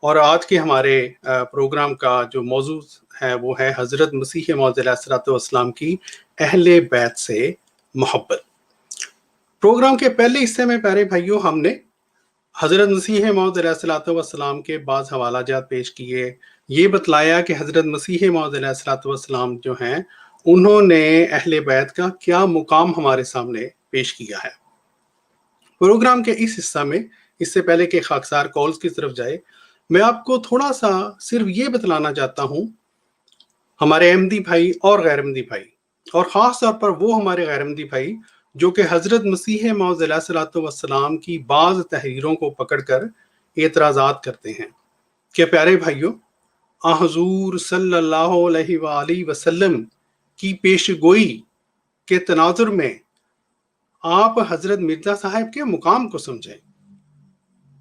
اور آج کے ہمارے پروگرام کا جو موضوع ہے وہ ہے حضرت مسیح موعود علیہ الصلوۃ والسلام کی اہل بیت سے محبت۔ پروگرام کے پہلے حصے میں پیارے بھائیوں ہم نے حضرت مسیح موعود علیہ الصلوۃ والسلام کے بعض حوالہ جات پیش کیے، یہ بتلایا کہ حضرت مسیح موعود علیہ الصلوۃ والسلام جو ہیں انہوں نے اہل بیت کا کیا مقام ہمارے سامنے پیش کیا ہے۔ پروگرام کے اس حصہ میں اس سے پہلے کہ خاکسار کالز کی طرف جائے، میں آپ کو تھوڑا سا صرف یہ بتلانا چاہتا ہوں ہمارے احمدی بھائی اور غیر احمدی بھائی، اور خاص طور پر وہ ہمارے غیر احمدی بھائی جو کہ حضرت مسیح موعود علیہ الصلوۃ والسلام کی بعض تحریروں کو پکڑ کر اعتراضات کرتے ہیں کہ پیارے بھائیوں، حضور صلی اللہ علیہ وآلہ وسلم کی پیش گوئی کے تناظر میں آپ حضرت مرزا صاحب کے مقام کو سمجھیں۔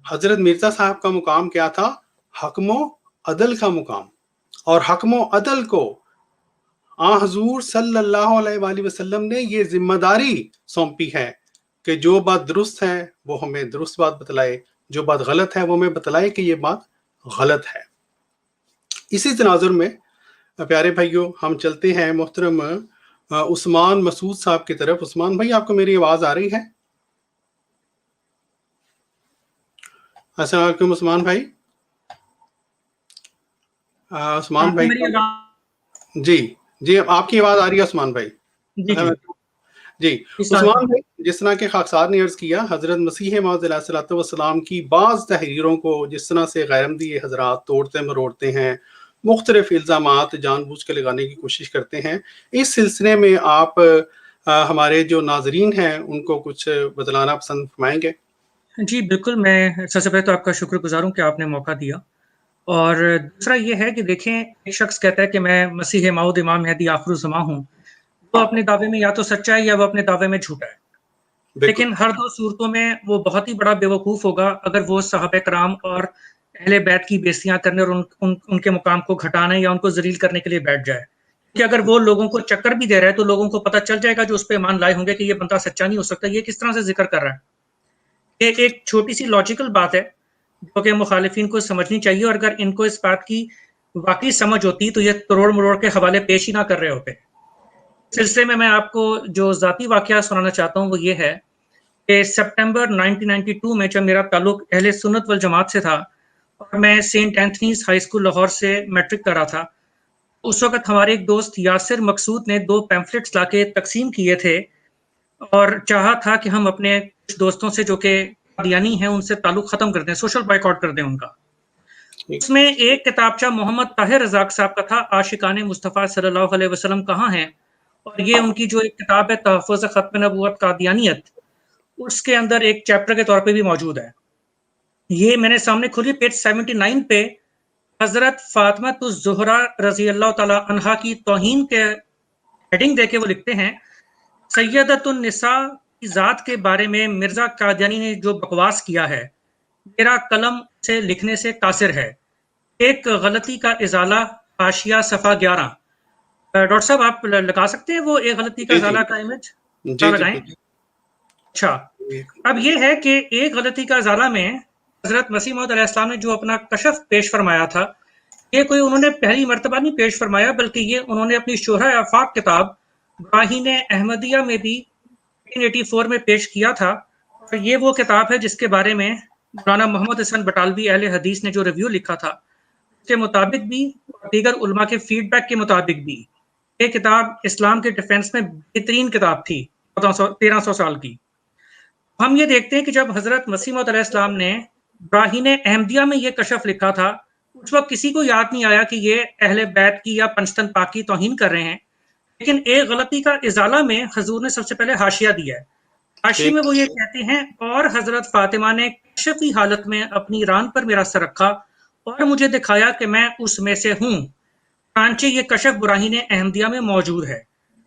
حضرت مرزا صاحب کا مقام کیا تھا؟ حکم و عدل کا مقام، اور حکم و عدل کو حضور صلی اللہ علیہ وآلہ وسلم نے یہ ذمہ داری سونپی ہے کہ جو بات درست ہے وہ ہمیں درست بات بتلائے، جو بات غلط ہے وہ ہمیں بتلائے کہ یہ بات غلط ہے۔ اسی تناظر میں پیارے بھائیوں ہم چلتے ہیں محترم عثمان مسعود صاحب کی طرف۔ عثمان بھائی، آپ کو میری آواز آ رہی ہے؟ السلام علیکم عثمان بھائی۔ عثمان بھائی جی آپ کی آواز آ رہی ہے عثمان بھائی؟ جی عثمان بھائی، جس طرح کہ خاکسار نے عرض کیا، حضرت مسیح موعود علیہ الصلوۃ والسلام کی بعض تحریروں کو جس طرح سے غیر احمدی حضرات توڑتے مروڑتے ہیں، مختلف الزامات جان بوجھ کے لگانے کی کوشش کرتے ہیں، اس سلسلے میں آپ ہمارے جو ناظرین ہیں ان کو کچھ بتلانا پسند فرمائیں گے؟ جی بالکل، میں سب سے پہلے تو آپ کا شکر گزار ہوں کہ آپ نے موقع دیا، اور دوسرا یہ ہے کہ دیکھیں، ایک شخص کہتا ہے کہ میں مسیح موعود امام مہدی آخر الزماں ہوں، وہ اپنے دعوے میں یا تو سچا ہے یا وہ اپنے دعوے میں جھوٹا ہے، لیکن ہر دو صورتوں میں وہ بہت ہی بڑا بیوقوف ہوگا اگر وہ صحابہ کرام اور اہل بیت کی بےزتیاں کرنے اور ان کے مقام کو گھٹانے یا ان کو ذلیل کرنے کے لیے بیٹھ جائے، کہ اگر وہ لوگوں کو چکر بھی دے رہا ہے تو لوگوں کو پتہ چل جائے گا جو اس پہ ایمان لائے ہوں گے کہ یہ بندہ سچا نہیں ہو سکتا، یہ کس طرح سے ذکر کر رہا ہے۔ ایک چھوٹی سی لاجیکل بات ہے جو کہ مخالفین کو سمجھنی چاہیے، اور اگر ان کو اس بات کی واقعی سمجھ ہوتی تو یہ تروڑ مروڑ کے حوالے پیش ہی نہ کر رہے ہوتے۔ سلسلے میں آپ کو جو ذاتی واقعہ سنانا چاہتا ہوں وہ یہ ہے کہ سپٹمبر 1992 میں جب میرا تعلق اہل سنت والجماعت سے تھا اور میں saint Anthony's high school Lahore سے میٹرک کر رہا تھا، اس وقت ہمارے ایک دوست یاسر مقصود نے 2 پیمفلٹس لا کے تقسیم کیے تھے اور چاہا تھا کہ ہم اپنے کچھ دوستوں سے جو کہ قادیانی ہیں ان سے تعلق ختم کر دیں، سوشل بائیکاٹ کر دیں ان کا۔ اس میں ایک کتابچہ محمد طاہر رزاق صاحب کا تھا، عاشقان مصطفیٰ صلی اللہ علیہ وسلم کہاں ہیں، اور یہ ان کی جو ایک کتاب ہے تحفظ ختم نبوت قادیانیت، اس کے اندر ایک چیپٹر کے طور پہ بھی موجود ہے۔ یہ میں نے سامنے کھولی، پیج 79 پہ حضرت فاطمہ الزہرا رضی اللہ تعالی عنہا کی توہین کے ہیڈنگ دے کے وہ لکھتے ہیں، سیدۃ النساء کی ذات کے بارے میں مرزا قادیانی نے جو بکواس کیا ہے، میرا قلم سے لکھنے سے قاصر ہے، ایک غلطی کا ازالہ، حاشیہ صفحہ 11۔ ڈاکٹر صاحب آپ لگا سکتے ہیں وہ ایک غلطی کا ازالہ کا امیج لگائیں؟ اچھا، اب یہ ہے کہ ایک غلطی کا ازالہ میں حضرت مسیح موعود علیہ السلام نے جو اپنا کشف پیش فرمایا تھا، یہ کوئی انہوں نے پہلی مرتبہ نہیں پیش فرمایا، بلکہ یہ انہوں نے اپنی شرح آفاق کتاب براہین احمدیہ میں بھی 1984 میں پیش کیا تھا، اور یہ وہ کتاب ہے جس کے بارے میں مولانا محمد حسن بٹالوی اہل حدیث نے جو ریویو لکھا تھا، اس کے مطابق بھی اور دیگر علماء کے فیڈ بیک کے مطابق بھی یہ کتاب اسلام کے ڈیفنس میں بہترین کتاب تھی 1300 سال کی۔ ہم یہ دیکھتے ہیں کہ جب حضرت مسیح موعود علیہ السلام نے براہین احمدیہ میں یہ کشف لکھا تھا، اس وقت کسی کو یاد نہیں آیا کہ یہ اہل بیت کی یا پنجتن پاک کی توہین کر رہے ہیں، لیکن ایک غلطی کا ازالہ میں حضور نے سب سے پہلے حاشیہ دیا ہے۔ حاشیے میں وہ یہ کہتے ہیں، اور حضرت فاطمہ نے کشفی حالت میں اپنی ران پر میرا سر رکھا اور مجھے دکھایا کہ میں اس میں سے ہوں، چنانچہ یہ کشف براہین احمدیہ میں موجود ہے۔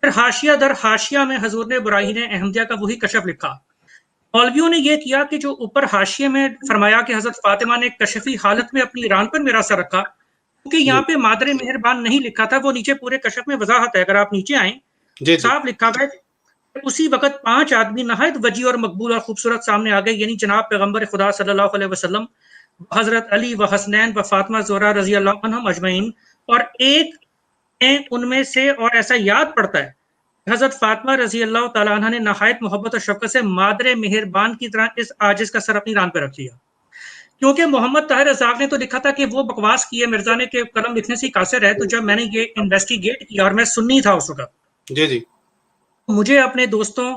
پھر حاشیہ در حاشیہ میں حضور نے براہین احمدیہ کا وہی کشف لکھا۔ مولویوں نے یہ کیا کہ جو اوپر حاشیے میں فرمایا کہ حضرت فاطمہ نے کشفی حالت میں اپنی ران پر میرا سر رکھا، کیونکہ یہاں پہ مادر مہربان نہیں لکھا تھا، وہ نیچے پورے کشف میں وضاحت ہے، اگر آپ نیچے آئیں صاف لکھا گیا اسی وقت 5 آدمی نہایت وجیح اور مقبول اور خوبصورت سامنے آ گئے، یعنی جناب پیغمبر خدا صلی اللہ علیہ وسلم، حضرت علی و حسنین و فاطمہ زہرا رضی اللہ عنہم اجمعین، اور ایک ان میں سے اور ایسا یاد پڑتا ہے حضرت فاطمہ رضی اللہ تعالیٰ عنہ نے نہایت محبت اور شفقت سے مادر مہربان کی طرح اس عاجز کا سر اپنی ران پہ رکھ لیا، کیونکہ محمد طاہر اسحاق نے تو لکھا تھا کہ وہ بکواس کی ہے، مرزا نے کہ قلم لکھنے سے قاصر ہے۔ تو جب میں نے یہ انویسٹیگیٹ کیا، اور میں سنی تھا اس وقت، جی جی مجھے اپنے دوستوں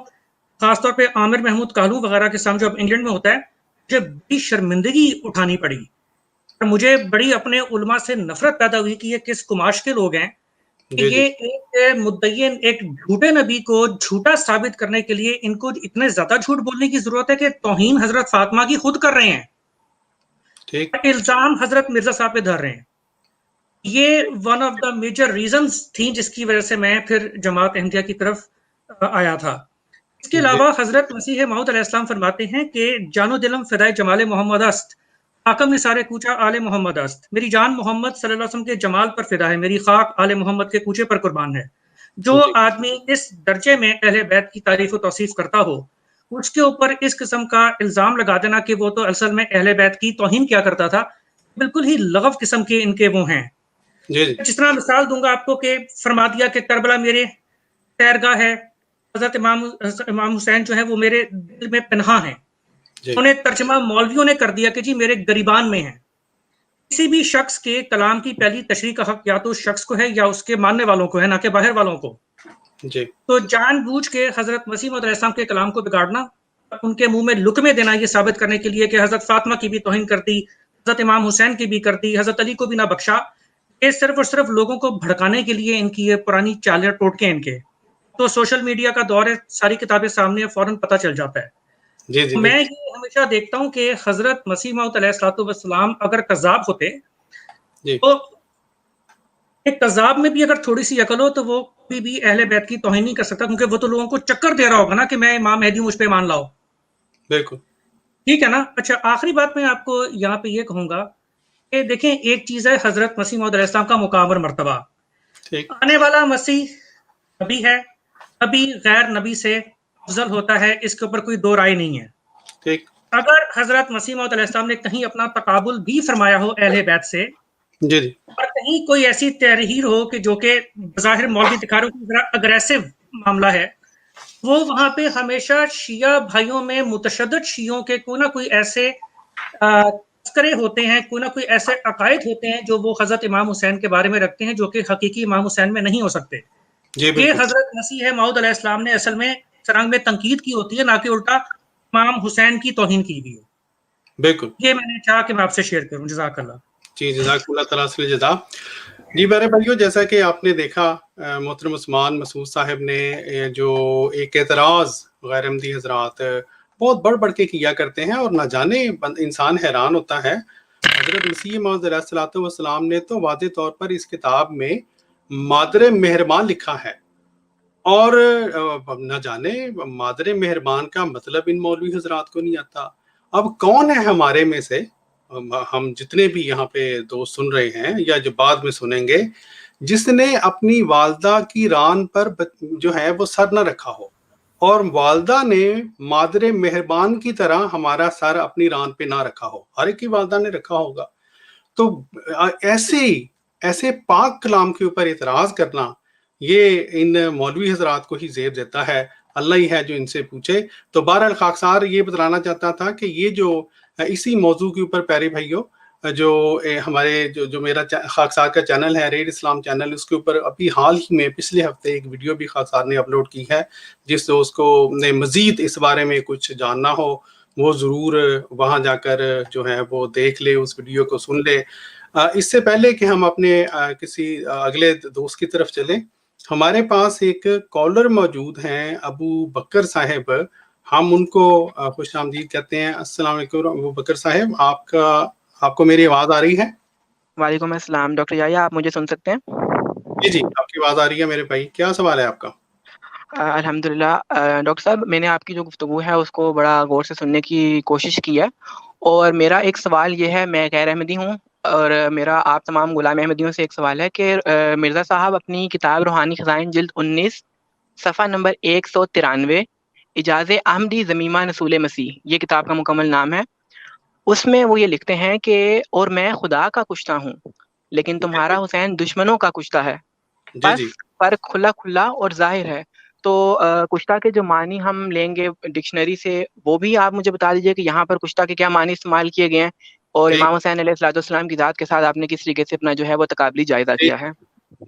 خاص طور پہ عامر محمود کالو وغیرہ کے سامنے، جو انگلینڈ میں ہوتا ہے، مجھے بڑی شرمندگی اٹھانی پڑی، اور مجھے بڑی اپنے علماء سے نفرت پیدا ہوئی کہ یہ کس کماش کے لوگ ہیں کہ جی جی یہ ایک مدعین، ایک جھوٹے نبی کو جھوٹا ثابت کرنے کے لیے ان کو اتنے زیادہ جھوٹ بولنے کی ضرورت ہے کہ توہین حضرت فاطمہ کی خود کر رہے ہیں، ٹھیک الزام حضرت مرزا صاحب پہ دھر رہے ہیں۔ یہ one of the major reasons تھیں جس کی وجہ سے میں پھر جماعت احمدیہ کی طرف آیا تھا۔ اس کے جی علاوہ حضرت مسیح موعود علیہ السلام فرماتے ہیں کہ جان و دلم فدائے جمال محمد است، حاکم نثار کوچہ آل محمد است، میری جان محمد صلی اللہ علیہ وسلم کے جمال پر فدا ہے، میری خاک آل محمد کے کوچے پر قربان ہے۔ جو جی آدمی اس درجے میں اہل بیت کی تعریف و توصیف کرتا ہو، اس کے اوپر اس قسم کا الزام لگا دینا کہ وہ تو اصل میں اہل بیت کی توہین کیا کرتا تھا، بالکل ہی لغو قسم کے ان کے وہ ہیں۔ جی جی جس طرح مثال دوں گا آپ کو کہ فرما دیا کہ کربلا میرے سیرگاہ ہے، حضرت امام حسین جو ہے وہ میرے دل میں پنہاں ہیں۔ جی انہیں ترجمہ مولویوں نے کر دیا کہ جی میرے گریبان میں ہیں۔ کسی بھی شخص کے کلام کی پہلی تشریح کا حق یا تو اس شخص کو ہے یا اس کے ماننے والوں کو ہے، نہ کہ باہر والوں کو۔ جی تو جان بوجھ کے حضرت مسیح موعود علیہ السلام کے کلام کو بگاڑنا، ان کے منہ میں لقمے دینا یہ ثابت کرنے کے لیے کہ حضرت فاطمہ کی بھی توہین کرتی، حضرت امام حسین کی بھی کرتی، حضرت علی کو بھی نہ بخشا، یہ صرف اور صرف لوگوں کو بھڑکانے کے لیے ان کی یہ پرانی چالیں ٹوٹکے ان کے۔ تو سوشل میڈیا کا دور ہے، ساری کتابیں سامنے فوراً پتہ چل جاتا ہے۔ جی جی میں بالکل یہ ہمیشہ دیکھتا ہوں کہ حضرت مسیح موعود علیہ الصلوۃ والسلام اگر کذاب ہوتے جی تو ایک کذاب میں بھی اگر تھوڑی سی عقل ہو تو وہ کبھی بھی اہل بیت کی توہین نہیں کر سکتا، کیونکہ وہ تو لوگوں کو چکر دے رہا ہوگا نا کہ میں امام مہدی ہوں، مجھ پہ مان لاؤ۔ بالکل ٹھیک ہے نا؟ اچھا، آخری بات میں آپ کو یہاں پہ یہ کہوں گا کہ دیکھیں، ایک چیز ہے حضرت مسیح موعود علیہ السلام کا مقام اور مرتبہ۔ ٹھیک آنے والا مسیح نبی ہے، نبی غیر نبی سے افضل ہوتا ہے، اس کے اوپر کوئی دو رائے نہیں ہے۔ ٹھیک اگر حضرت مسیح موعود علیہ السلام نے کہیں اپنا تقابل بھی فرمایا ہو اہل بیت سے، جی جی اور کہیں کوئی ایسی تحریر ہو کہ جو کہ بظاہر مولوی دکھاروں کی ذرا اگریسو معاملہ ہے، وہ وہاں پہ ہمیشہ شیعہ بھائیوں میں متشدد شیعوں کے کوئی نہ کوئی ایسے تذکرے ہوتے ہیں، کوئی نہ کوئی ایسے عقائد ہوتے ہیں جو وہ حضرت امام حسین کے بارے میں رکھتے ہیں، جو کہ حقیقی امام حسین میں نہیں ہو سکتے۔ جی یہ بالکل حضرت مسیح موعود علیہ السلام نے اصل میں سرنگ میں تنقید کی ہوتی ہے، نہ کہ الٹا امام حسین کی توہین کی ہوئی ہو۔ بالکل یہ میں نے چاہا کہ میں آپ سے شیئر کروں۔ جزاک اللہ۔ جی جزاک اللہ تعالیٰ سے جزا۔ جی میرے بھائیو، جیسا کہ آپ نے دیکھا محترم عثمان مسعود صاحب نے جو ایک اعتراض غیر احمدی حضرات بہت بڑھ بڑھ کے کیا کرتے ہیں، اور نہ جانے انسان حیران ہوتا ہے۔ حضرت مسیح موعود علیہ الصلوۃ والسلام نے تو واضح طور پر اس کتاب میں مادر مہربان لکھا ہے، اور نہ جانے مادر مہربان کا مطلب ان مولوی حضرات کو نہیں آتا۔ اب کون ہے ہمارے میں سے، ہم جتنے بھی یہاں پہ دوست سن رہے ہیں یا جو بعد میں سنیں گے، جس نے اپنی والدہ کی ران پر جو ہے وہ سر نہ رکھا ہو، اور والدہ نے مادر مہربان کی طرح ہمارا سر اپنی ران پہ نہ رکھا ہو؟ ہر ایک کی والدہ نے رکھا ہوگا۔ تو ایسے پاک کلام کے اوپر اعتراض کرنا، یہ ان مولوی حضرات کو ہی زیب دیتا ہے، اللہ ہی ہے جو ان سے پوچھے۔ تو بہرحال خاکسار یہ بتلانا چاہتا تھا کہ یہ جو اسی موضوع کے اوپر پیارے بھائیوں، جو ہمارے جو میرا خاکسار کا چینل ہے، ریڈ اسلام چینل، اس کے اوپر ابھی حال ہی میں پچھلے ہفتے ایک ویڈیو بھی خاکسار نے اپلوڈ کی ہے۔ جس دوست کو نے مزید اس بارے میں کچھ جاننا ہو، وہ ضرور وہاں جا کر جو ہے وہ دیکھ لے، اس ویڈیو کو سن لے۔ اس سے پہلے کہ ہم اپنے کسی اگلے دوست کی طرف چلیں، ہمارے پاس ایک کالر موجود ہیں، ابو بکر صاحب۔ ہم ان کو خوش آمدید کہتے ہیں۔ السلام علیکم ابو بکر صاحب، آپ کو میری آواز آ رہی ہے؟ وعلیکم السلام ڈاکٹر یحییٰ، آپ مجھے سن سکتے ہیں؟ جی جی آپ کی آواز آ رہی ہے میرے بھائی، کیا سوال ہے آپ کا؟ الحمدللہ ڈاکٹر صاحب، میں نے آپ کی جو گفتگو ہے اس کو بڑا غور سے سننے کی کوشش کی ہے، اور میرا ایک سوال یہ ہے، میں غیر احمدی ہوں، اور میرا آپ تمام غلام احمدیوں سے ایک سوال ہے کہ مرزا صاحب اپنی کتاب روحانی خزائن جلد 19 صفحہ نمبر 193 اجاز احمدی ضمیمہ نصول مسیح، یہ کتاب کا مکمل نام ہے، اس میں وہ یہ لکھتے ہیں کہ اور میں خدا کا کشتہ ہوں لیکن تمہارا حسین دشمنوں کا کشتہ ہے، جی بس جی فرق کھلا کھلا اور ظاہر ہے۔ تو کشتہ کے جو معنی ہم لیں گے ڈکشنری سے، وہ بھی آپ مجھے بتا دیجیے کہ یہاں پر کشتہ کے کیا معنی استعمال کیے گئے ہیں، اور ٹھیک امام حسین علیہ الصلوۃ والسلام کی ذات کے ساتھ آپ نے کس طریقے سے اپنا جو ہے وہ تقابلی جائزہ جی کیا ہے۔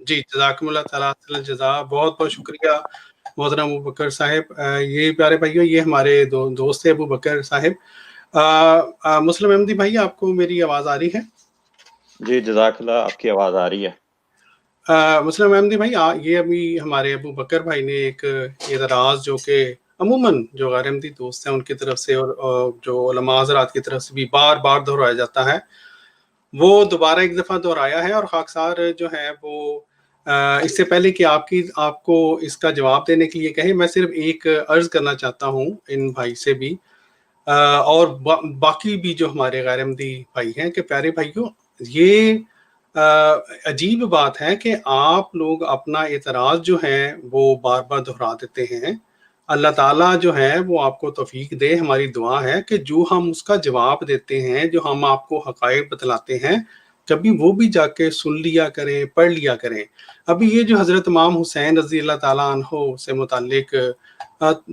جی، جزاکم اللہ تعالیٰ جزا، بہت بہت شکریہ محترم ابو بکر صاحب۔ یہ پیارے بھائیوں، یہ ہمارے دوست ابو بکر صاحب۔ مسلم احمدی بھائی، آپ کو میری آواز آ رہی ہے؟ جی جزاک اللہ، آپ کی آواز آ رہی ہے۔ مسلم احمدی بھائی، یہ ابھی ہمارے ابو بکر بھائی نے ایک اعتراض جو کہ عموماً جو غیر احمدی دوست ہیں ان کی طرف سے اور جو علماء حضرات کی طرف سے بھی بار بار دہرایا جاتا ہے، وہ دوبارہ ایک دفعہ دہرایا ہے، اور خاکسار جو ہے وہ اس سے پہلے کہ آپ کو اس کا جواب دینے کے لیے کہیں، میں صرف ایک عرض کرنا چاہتا ہوں ان بھائی سے بھی اور باقی بھی جو ہمارے غیر احمدی بھائی ہیں کہ پیارے بھائیوں، یہ عجیب بات ہے کہ آپ لوگ اپنا اعتراض جو ہے وہ بار بار دہرا دیتے ہیں۔ اللہ تعالیٰ جو ہے وہ آپ کو توفیق دے، ہماری دعا ہے کہ جو ہم اس کا جواب دیتے ہیں، جو ہم آپ کو حقائق بتلاتے ہیں، کبھی وہ بھی جا کے سن لیا کریں، پڑھ لیا کریں۔ ابھی یہ جو حضرت امام حسین رضی اللہ تعالیٰ عنہ سے متعلق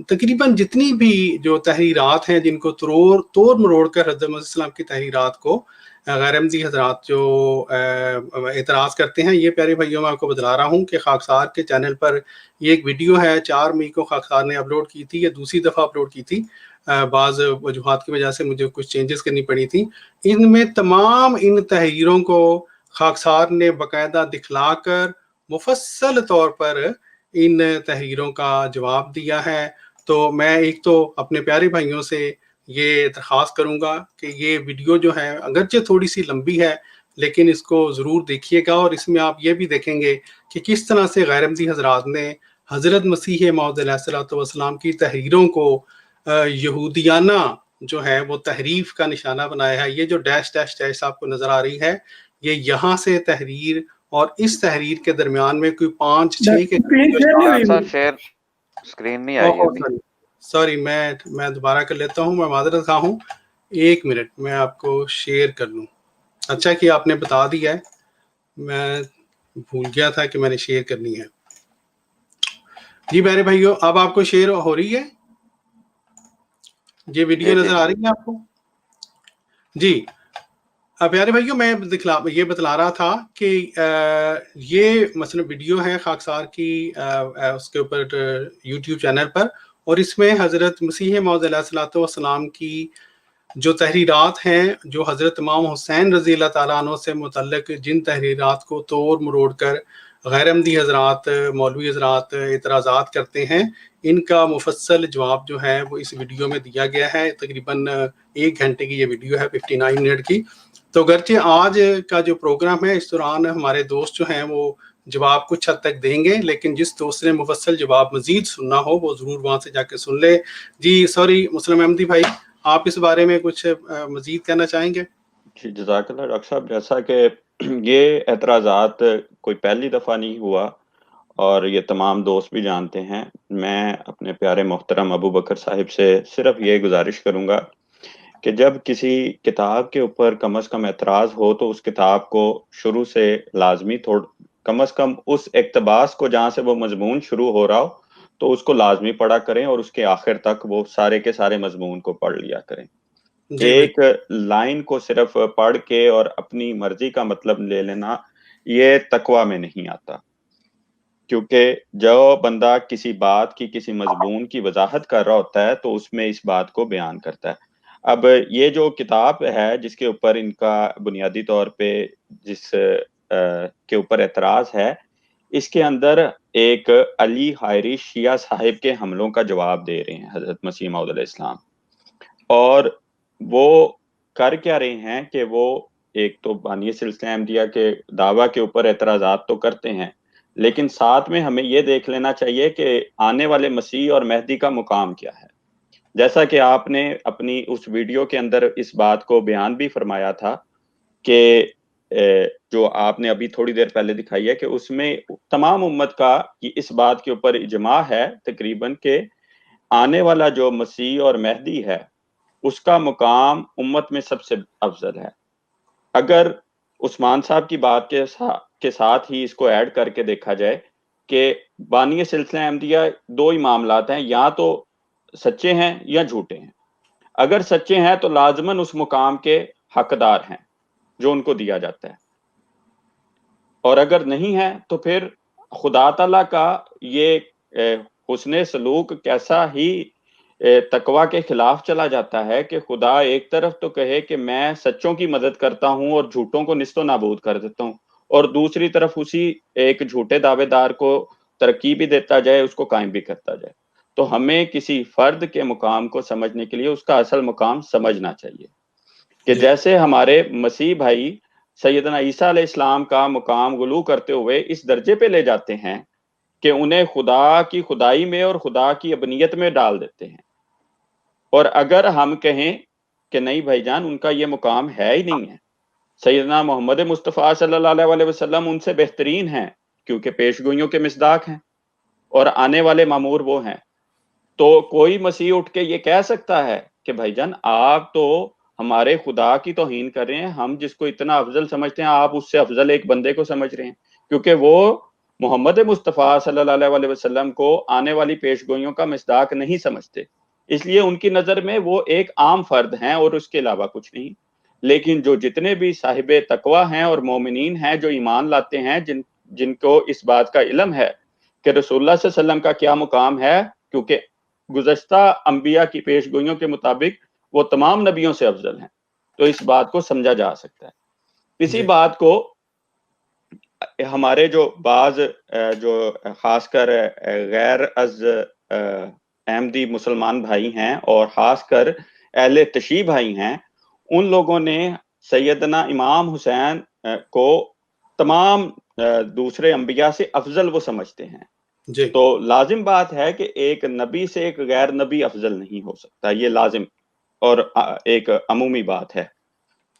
تقریباً جتنی بھی جو تحریرات ہیں جن کو توڑ مروڑ کر حضرت محمد صلی اللہ علیہ وسلم کی تحریرات کو غیر احمدی حضرات جو اعتراض کرتے ہیں، یہ پیارے بھائیوں میں آپ کو بتلا رہا ہوں کہ خاکسار کے چینل پر یہ ایک ویڈیو ہے، 4 مئی کو خاکسار نے اپلوڈ کی تھی، یہ دوسری دفعہ اپلوڈ کی تھی، بعض وجوہات کی وجہ سے مجھے کچھ چینجز کرنی پڑی تھی۔ ان میں تمام ان تحریروں کو خاکسار نے باقاعدہ دکھلا کر مفصل طور پر ان تحریروں کا جواب دیا ہے۔ تو میں ایک تو اپنے پیارے بھائیوں سے یہ درخواست کروں گا کہ یہ ویڈیو جو ہے اگرچہ تھوڑی سی لمبی ہے لیکن اس کو ضرور دیکھیے گا، اور اس میں آپ یہ بھی دیکھیں گے کہ کس طرح سے غیر احمدی حضرات نے حضرت مسیح موعود علیہ الصلوۃ والسلام کی تحریروں کو یہودیانہ جو ہے وہ تحریف کا نشانہ بنایا ہے۔ یہ جو ڈیش ڈیش ڈیش آپ کو نظر آ رہی ہے، یہ یہاں سے تحریر اور اس تحریر کے درمیان میں کوئی 5-6 کے شیئر اسکرین نہیں آئی ابھی۔ سوری، میں دوبارہ کر لیتا ہوں، میں معذرت خواہ ہوں، 1 منٹ میں آپ کو شیئر کر لوں۔ اچھا کہ آپ نے بتا دیا ہے، میں بھول گیا تھا کہ میں نے شیئر کرنی ہے۔ جی پیارے بھائیو، اب آپ کو شیئر ہو رہی ہے؟ یہ ویڈیو نظر آ رہی ہے آپ کو؟ جی پیارے بھائیو، میں یہ بتلا رہا تھا کہ یہ مثلا ویڈیو ہے خاکسار کی اس کے اوپر یوٹیوب چینل پر، اور اس میں حضرت مسیح موعود علیہ الصلوۃ والسلام کی جو تحریرات ہیں، جو حضرت امام حسین رضی اللہ تعالیٰ عنہ سے متعلق جن تحریرات کو توڑ مروڑ کر غیر احمدی حضرات، مولوی حضرات اعتراضات کرتے ہیں، ان کا مفصل جواب جو ہے وہ اس ویڈیو میں دیا گیا ہے۔ تقریباً 1 گھنٹے کی یہ ویڈیو ہے، 59 منٹ کی۔ تو اگرچہ آج کا جو پروگرام ہے اس دوران ہمارے دوست جو ہیں وہ جواب کچھ حد تک دیں گے، لیکن جس دوست نے مفصل جواب مزید سننا ہو وہ ضرور وہاں سے جا کے سن لے۔ جی سوری مسلم احمدی بھائی، آپ اس بارے میں کچھ مزید کہنا چاہیں گے؟ جی جزاک اللہ ڈاکٹر صاحب، جیسا کہ یہ اعتراضات کوئی پہلی دفعہ نہیں ہوا اور یہ تمام دوست بھی جانتے ہیں۔ میں اپنے پیارے محترم ابو بکر صاحب سے صرف یہ گزارش کروں گا کہ جب کسی کتاب کے اوپر کم از کم اعتراض ہو تو اس کتاب کو شروع سے لازمی کم از کم اس اقتباس کو جہاں سے وہ مضمون شروع ہو رہا ہو تو اس کو لازمی پڑھا کریں، اور اس کے آخر تک وہ سارے کے سارے مضمون کو پڑھ لیا کریں۔ ایک لائن کو صرف پڑھ کے اور اپنی مرضی کا مطلب لے لینا یہ تقویٰ میں نہیں آتا، کیونکہ جو بندہ کسی بات کی، کسی مضمون کی وضاحت کر رہا ہوتا ہے تو اس میں اس بات کو بیان کرتا ہے۔ اب یہ جو کتاب ہے جس کے اوپر ان کا بنیادی طور پہ جس کے اوپر اعتراض ہے، اس کے اندر ایک علی حائری شیعہ صاحب کے حملوں کا جواب دے رہے ہیں حضرت مسیح موعود علیہ السلام، اور وہ کر کیا رہے ہیں کہ وہ ایک تو بانی سلسلہ احمدیہ کے دعویٰ کے اوپر اعتراضات تو کرتے ہیں، لیکن ساتھ میں ہمیں یہ دیکھ لینا چاہیے کہ آنے والے مسیح اور مہدی کا مقام کیا ہے۔ جیسا کہ آپ نے اپنی اس ویڈیو کے اندر اس بات کو بیان بھی فرمایا تھا کہ جو آپ نے ابھی تھوڑی دیر پہلے دکھائی ہے کہ اس میں تمام امت کا اس بات کے اوپر اجماع ہے تقریباً کہ آنے والا جو مسیح اور مہدی ہے اس کا مقام امت میں سب سے افضل ہے۔ اگر عثمان صاحب کی بات کے ساتھ ہی اس کو ایڈ کر کے دیکھا جائے کہ بانی سلسلہ احمدیہ دو ہی معاملات ہیں، یا تو سچے ہیں یا جھوٹے ہیں۔ اگر سچے ہیں تو لازماً اس مقام کے حقدار ہیں جو ان کو دیا جاتا ہے، اور اگر نہیں ہے تو پھر خدا تعالیٰ کا یہ حسن سلوک کیسا ہی تقوی کے خلاف چلا جاتا ہے کہ خدا ایک طرف تو کہے کہ میں سچوں کی مدد کرتا ہوں اور جھوٹوں کو نیست و نابود کر دیتا ہوں، اور دوسری طرف اسی ایک جھوٹے دعوے دار کو ترقی بھی دیتا جائے، اس کو قائم بھی کرتا جائے۔ تو ہمیں کسی فرد کے مقام کو سمجھنے کے لیے اس کا اصل مقام سمجھنا چاہیے، کہ جیسے ہمارے مسیح بھائی سیدنا عیسیٰ علیہ السلام کا مقام غلو کرتے ہوئے اس درجے پہ لے جاتے ہیں کہ انہیں خدا کی خدائی میں اور خدا کی ابنیت میں ڈال دیتے ہیں، اور اگر ہم کہیں کہ نہیں بھائی جان ان کا یہ مقام ہے ہی نہیں ہے، سیدنا محمد مصطفیٰ صلی اللہ علیہ وسلم ان سے بہترین ہیں کیونکہ پیش گوئیوں کے مصداق ہیں اور آنے والے مامور وہ ہیں، تو کوئی مسیح اٹھ کے یہ کہہ سکتا ہے کہ بھائی جان آپ تو ہمارے خدا کی توہین کر رہے ہیں، ہم جس کو اتنا افضل سمجھتے ہیں آپ اس سے افضل ایک بندے کو سمجھ رہے ہیں، کیونکہ وہ محمد مصطفیٰ صلی اللہ علیہ وسلم کو آنے والی پیش گوئیوں کا مصداق نہیں سمجھتے، اس لیے ان کی نظر میں وہ ایک عام فرد ہیں اور اس کے علاوہ کچھ نہیں۔ لیکن جو جتنے بھی صاحب تقوی ہیں اور مومنین ہیں جو ایمان لاتے ہیں، جن کو اس بات کا علم ہے کہ رسول اللہ صلی اللہ علیہ وسلم کا کیا مقام ہے، کیونکہ گزشتہ انبیاء کی پیش گوئیوں کے مطابق وہ تمام نبیوں سے افضل ہیں، تو اس بات کو سمجھا جا سکتا ہے۔ اسی بات کو ہمارے جو بعض جو خاص کر غیر از احمدی مسلمان بھائی ہیں اور خاص کر اہل تشیع بھائی ہیں، ان لوگوں نے سیدنا امام حسین کو تمام دوسرے انبیاء سے افضل وہ سمجھتے ہیں۔ تو لازم بات ہے کہ ایک نبی سے ایک غیر نبی افضل نہیں ہو سکتا، یہ لازم اور ایک عمومی بات ہے۔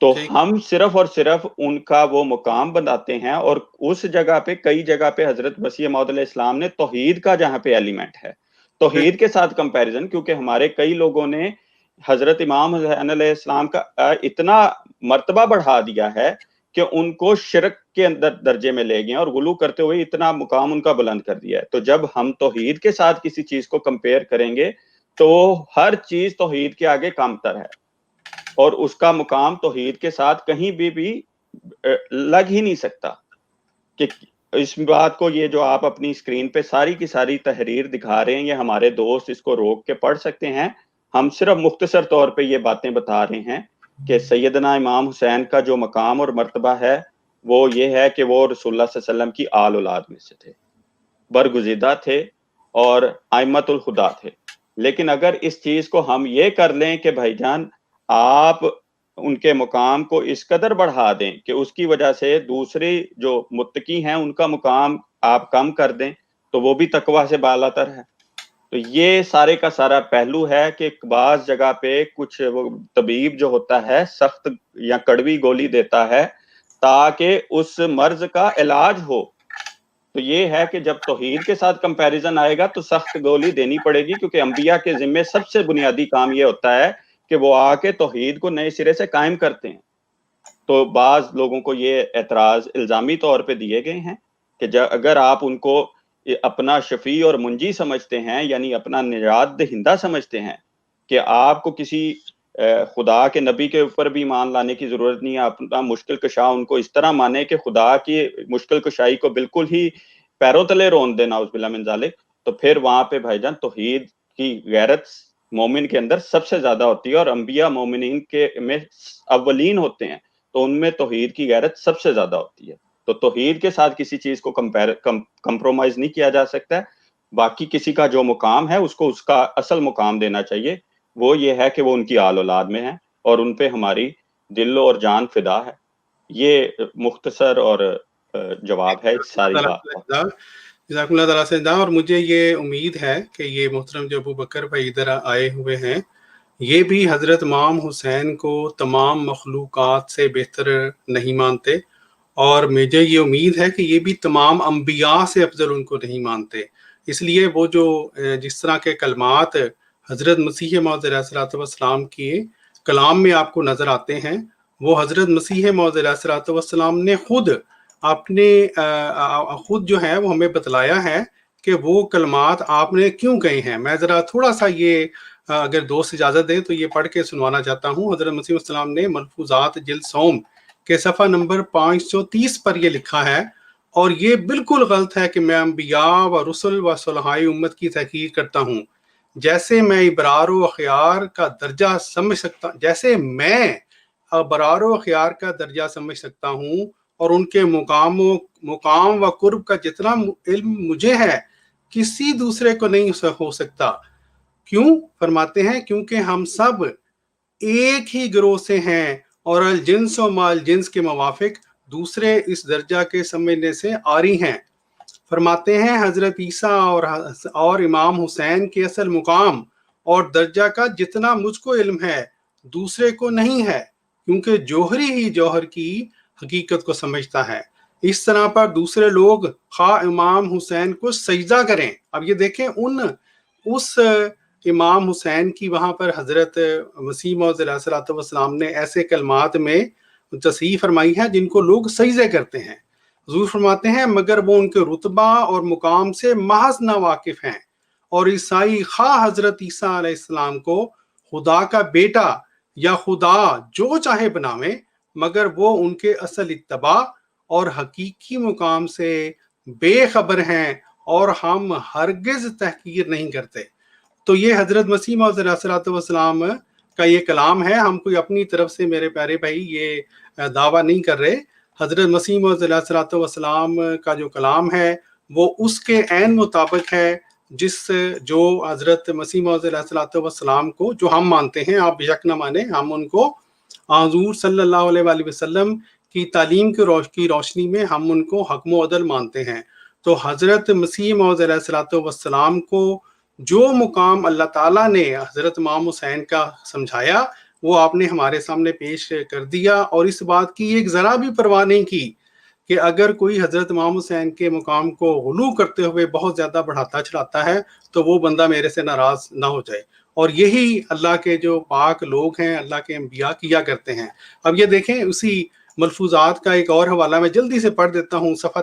تو ہم صرف اور صرف ان کا وہ مقام بناتے ہیں، اور اس جگہ پہ کئی جگہ پہ حضرت مسیح موعود علیہ السلام نے توحید کا جہاں پہ ایلیمنٹ ہے، توحید کے ساتھ کمپیریزن، کیونکہ ہمارے کئی لوگوں نے حضرت امام حسین علیہ السلام کا اتنا مرتبہ بڑھا دیا ہے کہ ان کو شرک کے اندر درجے میں لے گئے اور غلو کرتے ہوئے اتنا مقام ان کا بلند کر دیا ہے۔ تو جب ہم توحید کے ساتھ کسی چیز کو کمپیئر کریں گے تو ہر چیز توحید کے آگے کمتر ہے، اور اس کا مقام توحید کے ساتھ کہیں بھی لگ ہی نہیں سکتا۔ کہ اس بات کو یہ جو آپ اپنی اسکرین پہ ساری کی ساری تحریر دکھا رہے ہیں، یہ ہمارے دوست اس کو روک کے پڑھ سکتے ہیں، ہم صرف مختصر طور پہ یہ باتیں بتا رہے ہیں کہ سیدنا امام حسین کا جو مقام اور مرتبہ ہے وہ یہ ہے کہ وہ رسول اللہ صلی اللہ علیہ وسلم کی آل اولاد میں سے تھے، برگزیدہ تھے اور ائمۃ الخدا تھے۔ لیکن اگر اس چیز کو ہم یہ کر لیں کہ بھائی جان آپ ان کے مقام کو اس قدر بڑھا دیں کہ اس کی وجہ سے دوسرے جو متقی ہیں ان کا مقام آپ کم کر دیں، تو وہ بھی تقویٰ سے بالا تر ہے۔ تو یہ سارے کا سارا پہلو ہے کہ بعض جگہ پہ کچھ وہ طبیب جو ہوتا ہے سخت یا کڑوی گولی دیتا ہے تاکہ اس مرض کا علاج ہو، تو یہ ہے کہ جب توحید کے ساتھ کمپیریزن آئے گا تو سخت گولی دینی پڑے گی، کیونکہ انبیاء کے ذمے سب سے بنیادی کام یہ ہوتا ہے کہ وہ آ کے توحید کو نئے سرے سے قائم کرتے ہیں۔ تو بعض لوگوں کو یہ اعتراض الزامی طور پہ دیے گئے ہیں کہ اگر آپ ان کو اپنا شفیع اور منجی سمجھتے ہیں، یعنی اپنا نجات دہندہ سمجھتے ہیں، کہ آپ کو کسی خدا کے نبی کے اوپر بھی ایمان لانے کی ضرورت نہیں ہے، اپنا مشکل کشا ان کو اس طرح مانے کہ خدا کی مشکل کشائی کو بالکل ہی پیروں تلے رون دینا، اعوذ باللہ من ذالک، تو پھر وہاں پہ بھائی جان توحید کی غیرت مومن کے اندر سب سے زیادہ ہوتی ہے، اور انبیاء مومنین کے میں اولین ہوتے ہیں، تو ان میں توحید کی غیرت سب سے زیادہ ہوتی ہے۔ تو توحید کے ساتھ کسی چیز کو کمپرومائز نہیں کیا جا سکتا ہے۔ باقی کسی کا جو مقام ہے اس کو اس کا اصل مقام دینا چاہیے، وہ یہ ہے کہ وہ ان کی آل اولاد میں ہے اور ان پہ ہماری دل اور جان فدا ہے۔ یہ مختصر اور جواب ہے اس ساری بات کا۔ جزاک اللہ تعالیٰ سے دا، اور مجھے یہ امید ہے کہ یہ محترم جو ابو بکر بھائی ادھر آئے ہوئے ہیں یہ بھی حضرت امام حسین کو تمام مخلوقات سے بہتر نہیں مانتے، اور مجھے یہ امید ہے کہ یہ بھی تمام انبیاء سے افضل ان کو نہیں مانتے۔ اس لیے وہ جو جس طرح کے کلمات حضرت مسیح موعود علیہ الصلوۃ والسلام کے کلام میں آپ کو نظر آتے ہیں. وہ حضرت مسیح موعود علیہ الصلوۃ والسلام نے خود جو ہے وہ ہمیں بتلایا ہے کہ وہ کلمات آپ نے کیوں کہے ہیں. میں ذرا تھوڑا سا یہ اگر دوست اجازت دیں تو یہ پڑھ کے سنوانا چاہتا ہوں. حضرت مسیح السلام نے ملفوظات جلد سوم کے صفحہ نمبر 530 پر یہ لکھا ہے، اور یہ بالکل غلط ہے کہ میں انبیاء و رسل و صلحاء امت کی تحقیر کرتا ہوں. جیسے میں ابرار و اخیار کا درجہ سمجھ سکتا ہوں اور ان کے مقام و قرب کا جتنا علم مجھے ہے کسی دوسرے کو نہیں ہو سکتا. کیوں؟ فرماتے ہیں کیونکہ ہم سب ایک ہی گروہ سے ہیں اور الجنس و مال جنس کے موافق دوسرے اس درجہ کے سمجھنے سے آری ہیں. فرماتے ہیں حضرت عیسیٰ اور امام حسین کے اصل مقام اور درجہ کا جتنا مجھ کو علم ہے دوسرے کو نہیں ہے، کیونکہ جوہری ہی جوہر کی حقیقت کو سمجھتا ہے. اس طرح پر دوسرے لوگ خواہ امام حسین کو سجدہ کریں. اب یہ دیکھیں اس امام حسین کی وہاں پر حضرت مسیح موعود علیہ الصلوۃ والسلام نے ایسے کلمات میں تصحیح فرمائی ہے جن کو لوگ سجدے کرتے ہیں. حضور فرماتے ہیں مگر وہ ان کے رتبہ اور مقام سے محض ناواقف ہیں، اور عیسائی خواہ حضرت عیسیٰ علیہ السلام کو خدا کا بیٹا یا خدا جو چاہے بناویں، مگر وہ ان کے اصل اتباع اور حقیقی مقام سے بے خبر ہیں، اور ہم ہرگز تحقیر نہیں کرتے. تو یہ حضرت مسیح موعود علیہ الصلوۃ والسلام کا یہ کلام ہے. ہم کوئی اپنی طرف سے میرے پیارے بھائی یہ دعویٰ نہیں کر رہے. حضرت مسیح موعود علیہ الصلوۃ والسلام کا جو کلام ہے وہ اس کے عین مطابق ہے جو حضرت مسیح موعود علیہ الصلوۃ والسلام کو جو ہم مانتے ہیں. آپ بیشک نہ مانیں، ہم ان کو حضور صلی اللہ علیہ وآلہ وسلم کی تعلیم کی روشنی میں ہم ان کو حکم و عدل مانتے ہیں. تو حضرت مسیح موعود علیہ الصلوۃ والسلام کو جو مقام اللہ تعالیٰ نے حضرت امام حسین کا سمجھایا وہ آپ نے ہمارے سامنے پیش کر دیا، اور اس بات کی ایک ذرا بھی پرواہ نہیں کی کہ اگر کوئی حضرت امام حسین کے مقام کو غلو کرتے ہوئے بہت زیادہ بڑھاتا چڑھاتا ہے تو وہ بندہ میرے سے ناراض نہ ہو جائے. اور یہی اللہ کے جو پاک لوگ ہیں، اللہ کے انبیاء کیا کرتے ہیں. اب یہ دیکھیں اسی ملفوظات کا ایک اور حوالہ میں جلدی سے پڑھ دیتا ہوں. صفحہ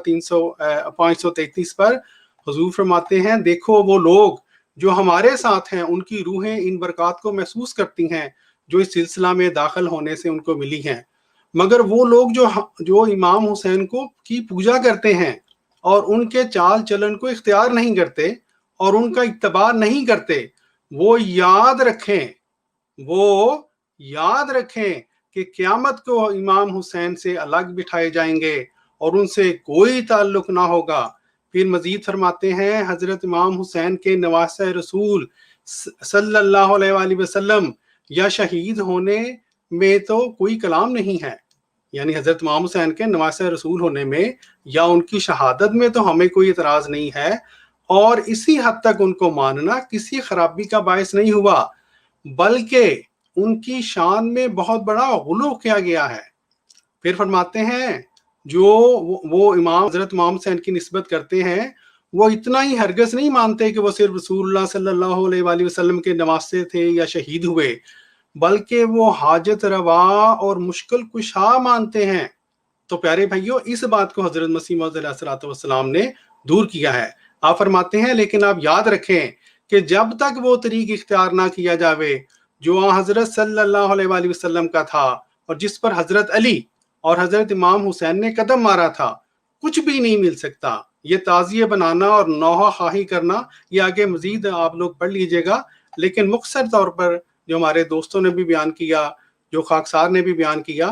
533 پر حضور فرماتے ہیں دیکھو وہ لوگ جو ہمارے ساتھ ہیں ان کی روحیں ان برکات کو محسوس کرتی ہیں جو اس سلسلہ میں داخل ہونے سے ان کو ملی ہیں، مگر وہ لوگ جو امام حسین کی پوجا کرتے ہیں اور ان کے چال چلن کو اختیار نہیں کرتے اور ان کا اتباع نہیں کرتے، وہ یاد رکھیں کہ قیامت کو امام حسین سے الگ بٹھائے جائیں گے اور ان سے کوئی تعلق نہ ہوگا. پھر مزید فرماتے ہیں حضرت امام حسین کے نواسہ رسول صلی اللہ علیہ وآلہ وسلم یا شہید ہونے میں تو کوئی کلام نہیں ہے، یعنی حضرت امام حسین کے نواسہ رسول ہونے میں یا ان کی شہادت میں تو ہمیں کوئی اعتراض نہیں ہے، اور اسی حد تک ان کو ماننا کسی خرابی کا باعث نہیں ہوا، بلکہ ان کی شان میں بہت بڑا غلو کیا گیا ہے. پھر فرماتے ہیں جو وہ حضرت امام حسین کی نسبت کرتے ہیں وہ اتنا ہی ہرگز نہیں مانتے کہ وہ صرف رسول اللہ صلی اللہ علیہ وآلہ وسلم کے نواسے تھے یا شہید ہوئے، بلکہ وہ حاجت روا اور مشکل کشا مانتے ہیں. تو پیارے بھائیوں اس بات کو حضرت مسیح موعود علیہ الصلوۃ والسلام نے دور کیا ہے. آپ فرماتے ہیں لیکن آپ یاد رکھیں کہ جب تک وہ طریق اختیار نہ کیا جاوے جو حضرت صلی اللہ علیہ وآلہ وسلم کا تھا اور جس پر حضرت علی اور حضرت امام حسین نے قدم مارا تھا، کچھ بھی نہیں مل سکتا. یہ تعزیہ بنانا اور نوحہ خواہی کرنا یہ آگے مزید آپ لوگ پڑھ لیجئے گا، لیکن مختصر طور پر جو ہمارے دوستوں نے بھی بیان کیا، جو خاکسار نے بھی بیان کیا،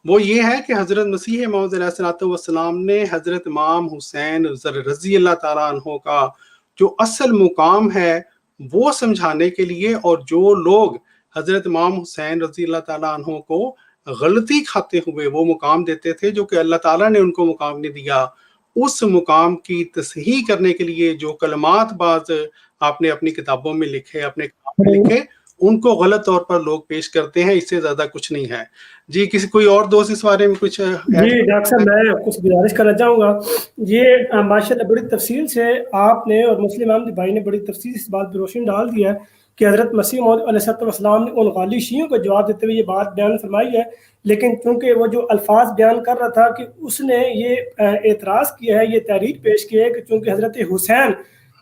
وہ یہ ہے کہ حضرت مسیح موعود علیہ الصلوۃ والسلام نے حضرت امام حسین رضی اللہ تعالیٰ عنہ کا جو اصل مقام ہے وہ سمجھانے کے لیے، اور جو لوگ حضرت امام حسین رضی اللہ تعالیٰ عنہ کو غلطی کھاتے ہوئے وہ مقام دیتے تھے جو کہ اللہ تعالیٰ نے ان کو مقام نہیں دیا، اس مقام کی تصحیح کرنے کے لیے جو کلمات بعض آپ نے اپنی کتابوں میں لکھے، اپنے کتاب میں لکھے، ان کو غلط طور پر لوگ پیش کرتے ہیں. اس سے زیادہ کچھ نہیں ہے. جی کوئی اور دوست اس بارے میں کچھ؟ جی ڈاکٹر صاحب میں کچھ گزارش کرنا چاہوں گا. یہ ماشاءاللہ بڑی تفصیل سے آپ نے اور مسلم احمد بھائی نے بڑی تفصیل اس بات پہ روشنی ڈال دیا ہے کہ حضرت مسیح موعود علیہ السلام نے ان غالی شیعوں کو جواب دیتے ہوئے یہ بات بیان فرمائی ہے، لیکن چونکہ وہ جو الفاظ بیان کر رہا تھا کہ اس نے یہ اعتراض کیا ہے، یہ تحریک پیش کی ہے کہ چونکہ حضرت حسین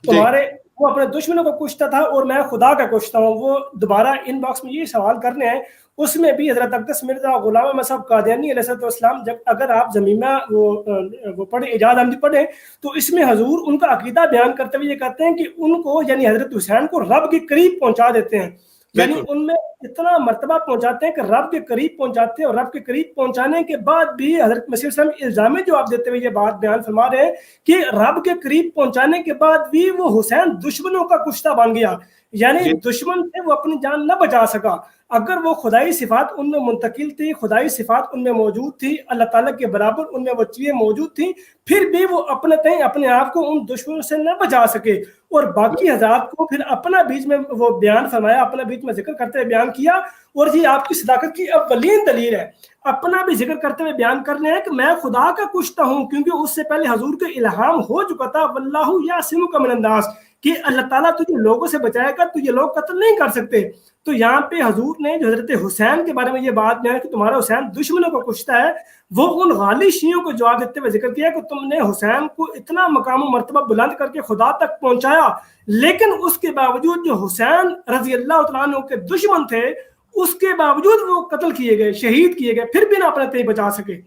تمہارے وہ اپنے دشمنوں کو کشتا تھا اور میں خدا کا کشتا ہوں، وہ دوبارہ ان باکس میں یہ سوال کرنے ہیں، اس میں بھی حضرت اقدس مرزا غلام احمد صاحب قادیانی علیہ السلام، جب اگر آپ زمینہ وہ پڑھیں اعجاز احمدی پڑھیں تو اس میں حضور ان کا عقیدہ بیان کرتے ہوئے یہ کہتے ہیں کہ ان کو یعنی حضرت حسین کو رب کے قریب پہنچا دیتے ہیں، یعنی ان میں اتنا مرتبہ پہنچاتے ہیں کہ رب کے قریب پہنچاتے ہیں، اور رب کے قریب پہنچانے کے بعد بھی حضرت مسیح علیہ السلام الزامی جواب دیتے ہوئے یہ بات بیان فرما رہے ہیں کہ رب کے قریب پہنچانے کے بعد بھی وہ حسین دشمنوں کا کشتہ بن گیا، یعنی دشمن سے وہ اپنی جان نہ بچا سکا۔ اگر وہ خدائی صفات ان میں منتقل تھی، خدائی صفات ان میں موجود تھی، اللہ تعالیٰ کے برابر ان میں وہ چیزیں موجود تھیں، پھر بھی وہ اپنے آپ کو ان دشمنوں سے نہ بچا سکے، اور باقی حضرات کو پھر اپنا بیچ میں وہ بیان فرمایا، اپنا بیچ میں ذکر کرتے ہوئے بیان کیا، اور یہ آپ کی صداقت کی اولین دلیل ہے۔ اپنا بھی ذکر کرتے ہوئے بیان کر رہے ہیں کہ میں خدا کا کشتا ہوں، کیونکہ اس سے پہلے حضور کا الہام ہو چکا تھا، واللہ یعصمک من الناس، کہ اللہ تعالیٰ تجھے لوگوں سے بچائے گا، تجھے لوگ قتل نہیں کر سکتے۔ تو یہاں پہ حضور نے جو حضرت حسین کے بارے میں یہ بات بیان کہ تمہارا حسین دشمنوں کو کشتا ہے، وہ ان غالی شیعوں کو جواب دیتے ہوئے ذکر کیا کہ تم نے حسین کو اتنا مقام و مرتبہ بلند کر کے خدا تک پہنچایا، لیکن اس کے باوجود جو حسین رضی اللہ تعالیٰ عنہ کے دشمن تھے، اس کے باوجود وہ قتل کیے گئے، شہید کیے گئے، پھر بھی نہ اپنے تے بچا سکے،